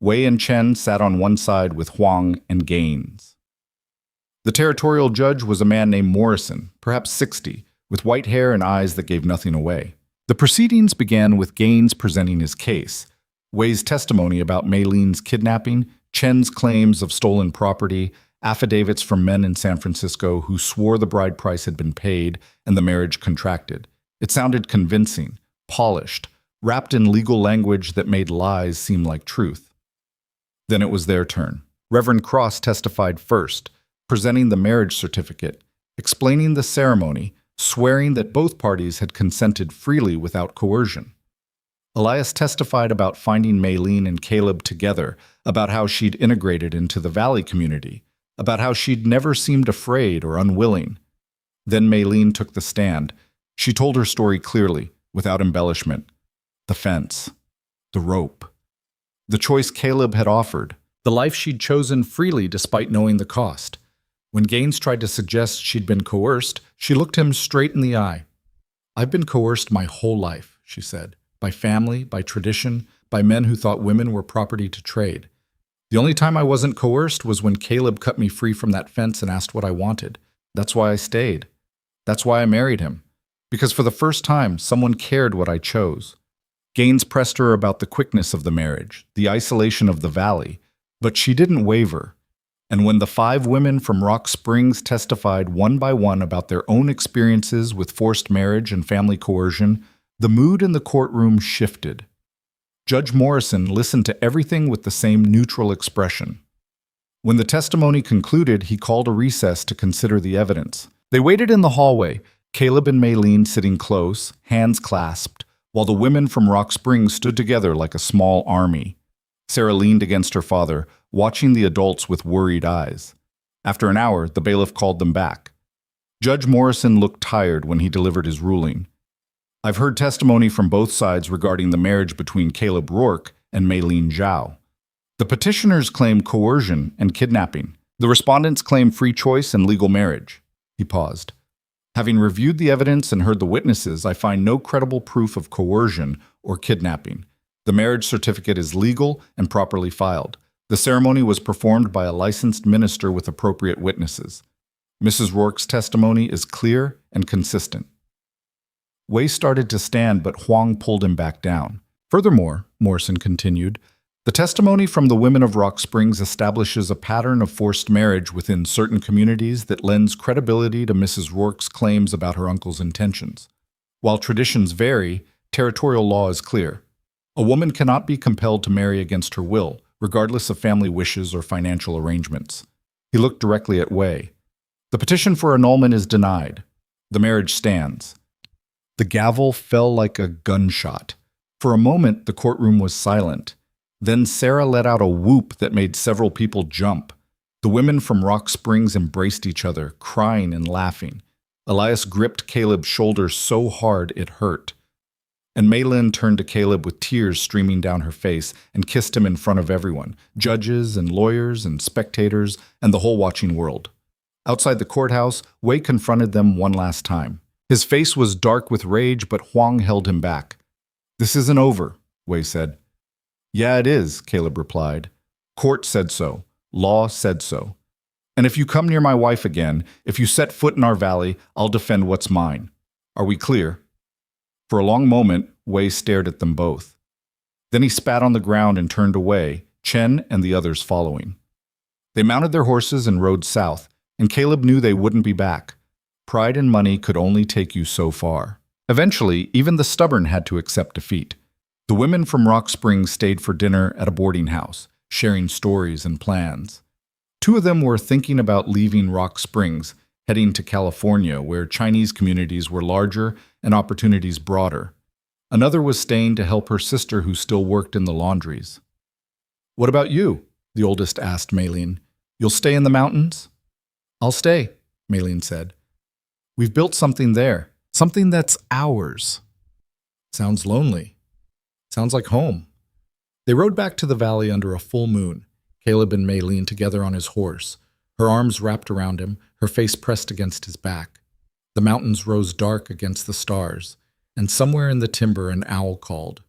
A: Wei and Chen sat on one side with Huang and Gaines. The territorial judge was a man named Morrison, perhaps 60, with white hair and eyes that gave nothing away. The proceedings began with Gaines presenting his case, Wei's testimony about Maylene's kidnapping, Chen's claims of stolen property, affidavits from men in San Francisco who swore the bride price had been paid and the marriage contracted. It sounded convincing, polished, wrapped in legal language that made lies seem like truth. Then it was their turn. Reverend Cross testified first, presenting the marriage certificate, explaining the ceremony, swearing that both parties had consented freely without coercion. Elias testified about finding Maylene and Caleb together, about how she'd integrated into the Valley community, about how she'd never seemed afraid or unwilling. Then Maylene took the stand. She told her story clearly, without embellishment. The fence, the rope, the choice Caleb had offered, the life she'd chosen freely despite knowing the cost. When Gaines tried to suggest she'd been coerced, she looked him straight in the eye.
B: I've been coerced my whole life, she said, by family, by tradition, by men who thought women were property to trade. The only time I wasn't coerced was when Caleb cut me free from that fence and asked what I wanted. That's why I stayed. That's why I married him. Because for the first time, someone cared what I chose. Gaines pressed her about the quickness of the marriage, the isolation of the valley, but she didn't waver. And when the 5 women from Rock Springs testified one by one about their own experiences with forced marriage and family coercion, the mood in the courtroom shifted. Judge Morrison listened to everything with the same neutral expression. When the testimony concluded, he called a recess to consider the evidence. They waited in the hallway, Caleb and Maylene sitting close, hands clasped, while the women from Rock Springs stood together like a small army. Sarah leaned against her father, watching the adults with worried eyes. After an hour, the bailiff called them back. Judge Morrison looked tired when he delivered his ruling. I've heard testimony from both sides regarding the marriage between Caleb Rourke and Maylene Zhao. The petitioners claim coercion and kidnapping. The respondents claim free choice and legal marriage. He paused. Having reviewed the evidence and heard the witnesses, I find no credible proof of coercion or kidnapping. The marriage certificate is legal and properly filed. The ceremony was performed by a licensed minister with appropriate witnesses. Mrs. Rourke's testimony is clear and consistent. Wei started to stand, but Huang pulled him back down. Furthermore, Morrison continued, the testimony from the women of Rock Springs establishes a pattern of forced marriage within certain communities that lends credibility to Mrs. Rourke's claims about her uncle's intentions. While traditions vary, territorial law is clear. A woman cannot be compelled to marry against her will, regardless of family wishes or financial arrangements. He looked directly at Wei. The petition for annulment is denied. The marriage stands. The gavel fell like a gunshot. For a moment, the courtroom was silent. Then Sarah let out a whoop that made several people jump. The women from Rock Springs embraced each other, crying and laughing. Elias gripped Caleb's shoulder so hard it hurt. And Maylin turned to Caleb with tears streaming down her face and kissed him in front of everyone, judges and lawyers and spectators and the whole watching world. Outside the courthouse, Wei confronted them one last time. His face was dark with rage, but Huang held him back. This isn't over, Wei said. Yeah, it is, Caleb replied. Court said so. Law said so. And if you come near my wife again, if you set foot in our valley, I'll defend what's mine. Are we clear? For a long moment, Wei stared at them both. Then he spat on the ground and turned away, Chen and the others following. They mounted their horses and rode south, and Caleb knew they wouldn't be back. Pride and money could only take you so far. Eventually, even the stubborn had to accept defeat. The women from Rock Springs stayed for dinner at a boarding house, sharing stories and plans. 2 of them were thinking about leaving Rock Springs, heading to California, where Chinese communities were larger and opportunities broader. Another was staying to help her sister who still worked in the laundries. What about you? The oldest asked Maylene. You'll stay in the mountains? I'll stay, Maylene said. We've built something there, something that's ours. Sounds lonely. Sounds like home. They rode back to the valley under a full moon, Caleb and Maylene together on his horse, her arms wrapped around him, her face pressed against his back. The mountains rose dark against the stars, and somewhere in the timber an owl called.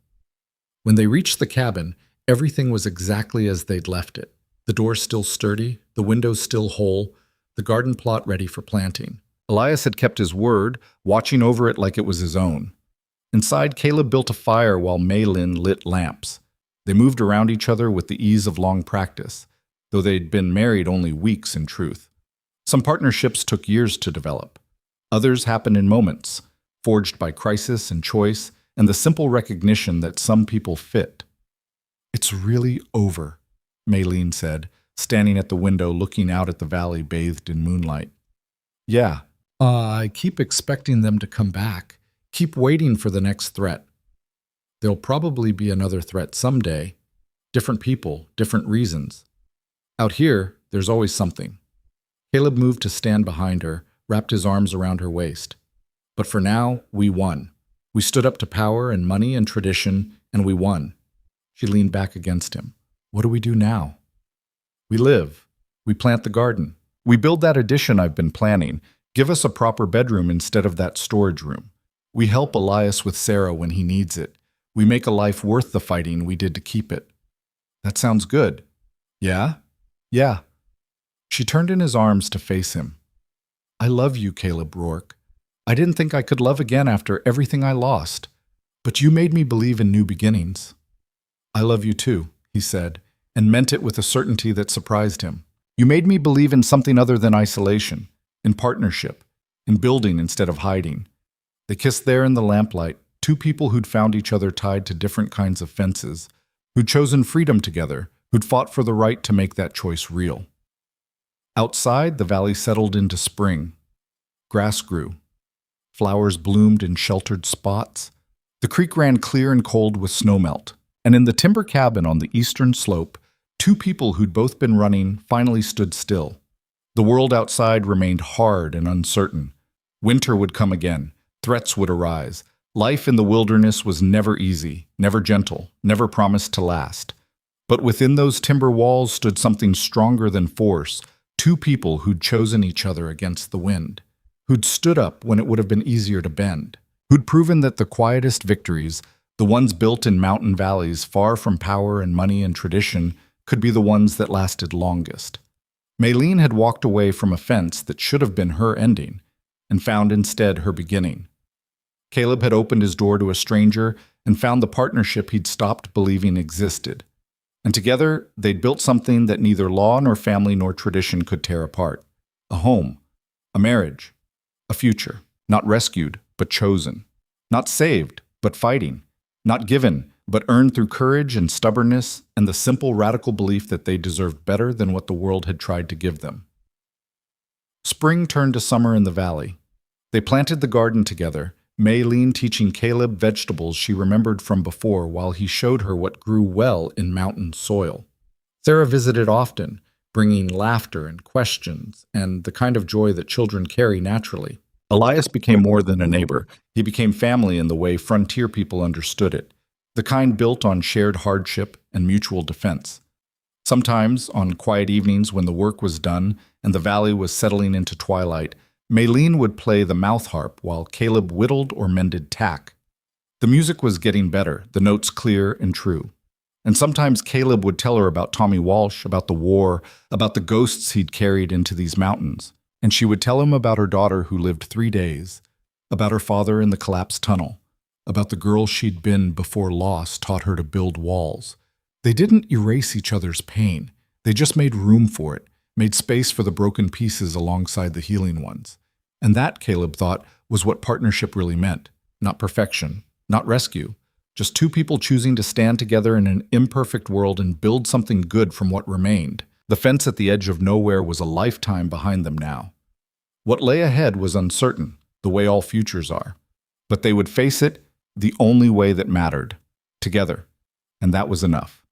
B: When they reached the cabin, everything was exactly as they'd left it. The door still sturdy, the windows still whole, the garden plot ready for planting. Elias had kept his word, watching over it like it was his own. Inside, Caleb built a fire while Maylin lit lamps. They moved around each other with the ease of long practice, though they'd been married only weeks in truth. Some partnerships took years to develop. Others happened in moments, forged by crisis and choice and the simple recognition that some people fit. It's really over, Maylene said, standing at the window looking out at the valley bathed in moonlight. Yeah, I keep expecting them to come back. Keep waiting for the next threat. There'll probably be another threat someday. Different people, different reasons. Out here, there's always something. Caleb moved to stand behind her, wrapped his arms around her waist. But for now, we won. We stood up to power and money and tradition, and we won. She leaned back against him. What do we do now? We live. We plant the garden. We build that addition I've been planning. Give us a proper bedroom instead of that storage room.
A: We help Elias with Sarah when he needs it. We make a life worth the fighting we did to keep it. That sounds good. Yeah? Yeah. She turned in his arms to face him. I love you, Caleb Rourke. I didn't think I could love again after everything I lost, but you made me believe in new beginnings. I love you too, he said, and meant it with a certainty that surprised him. You made me believe in something other than isolation, in partnership, in building instead of hiding. They kissed there in the lamplight, two people who'd found each other tied to different kinds of fences, who'd chosen freedom together, who'd fought for the right to make that choice real. Outside, the valley settled into spring. Grass grew. Flowers bloomed in sheltered spots. The creek ran clear and cold with snowmelt, and in the timber cabin on the eastern slope, two people who'd both been running finally stood still. The world outside remained hard and uncertain. Winter would come again. Threats would arise. Life in the wilderness was never easy, never gentle, never promised to last. But within those timber walls stood something stronger than force, two people who'd chosen each other against the wind, who'd stood up when it would have been easier to bend, who'd proven that the quietest victories, the ones built in mountain valleys far from power and money and tradition, could be the ones that lasted longest. Maylene had walked away from a fence that should have been her ending, and found instead her beginning. Caleb had opened his door to a stranger and found the partnership he'd stopped believing existed. And together, they'd built something that neither law nor family nor tradition could tear apart. A home, a marriage, a future, not rescued, but chosen. Not saved, but fighting. Not given, but earned through courage and stubbornness and the simple radical belief that they deserved better than what the world had tried to give them. Spring turned to summer in the valley. They planted the garden together, Maylene teaching Caleb vegetables she remembered from before while he showed her what grew well in mountain soil. Sarah visited often, bringing laughter and questions and the kind of joy that children carry naturally. Elias became more than a neighbor. He became family in the way frontier people understood it, the kind built on shared hardship and mutual defense. Sometimes, on quiet evenings when the work was done and the valley was settling into twilight, Maylene would play the mouth harp while Caleb whittled or mended tack. The music was getting better, the notes clear and true. And sometimes Caleb would tell her about Tommy Walsh, about the war, about the ghosts he'd carried into these mountains. And she would tell him about her daughter who lived 3 days, about her father in the collapsed tunnel, about the girl she'd been before loss taught her to build walls. They didn't erase each other's pain. They just made room for it, made space for the broken pieces alongside the healing ones. And that, Caleb thought, was what partnership really meant. Not perfection, not rescue, just two people choosing to stand together in an imperfect world and build something good from what remained. The fence at the edge of nowhere was a lifetime behind them now. What lay ahead was uncertain, the way all futures are. But they would face it the only way that mattered, together. And that was enough.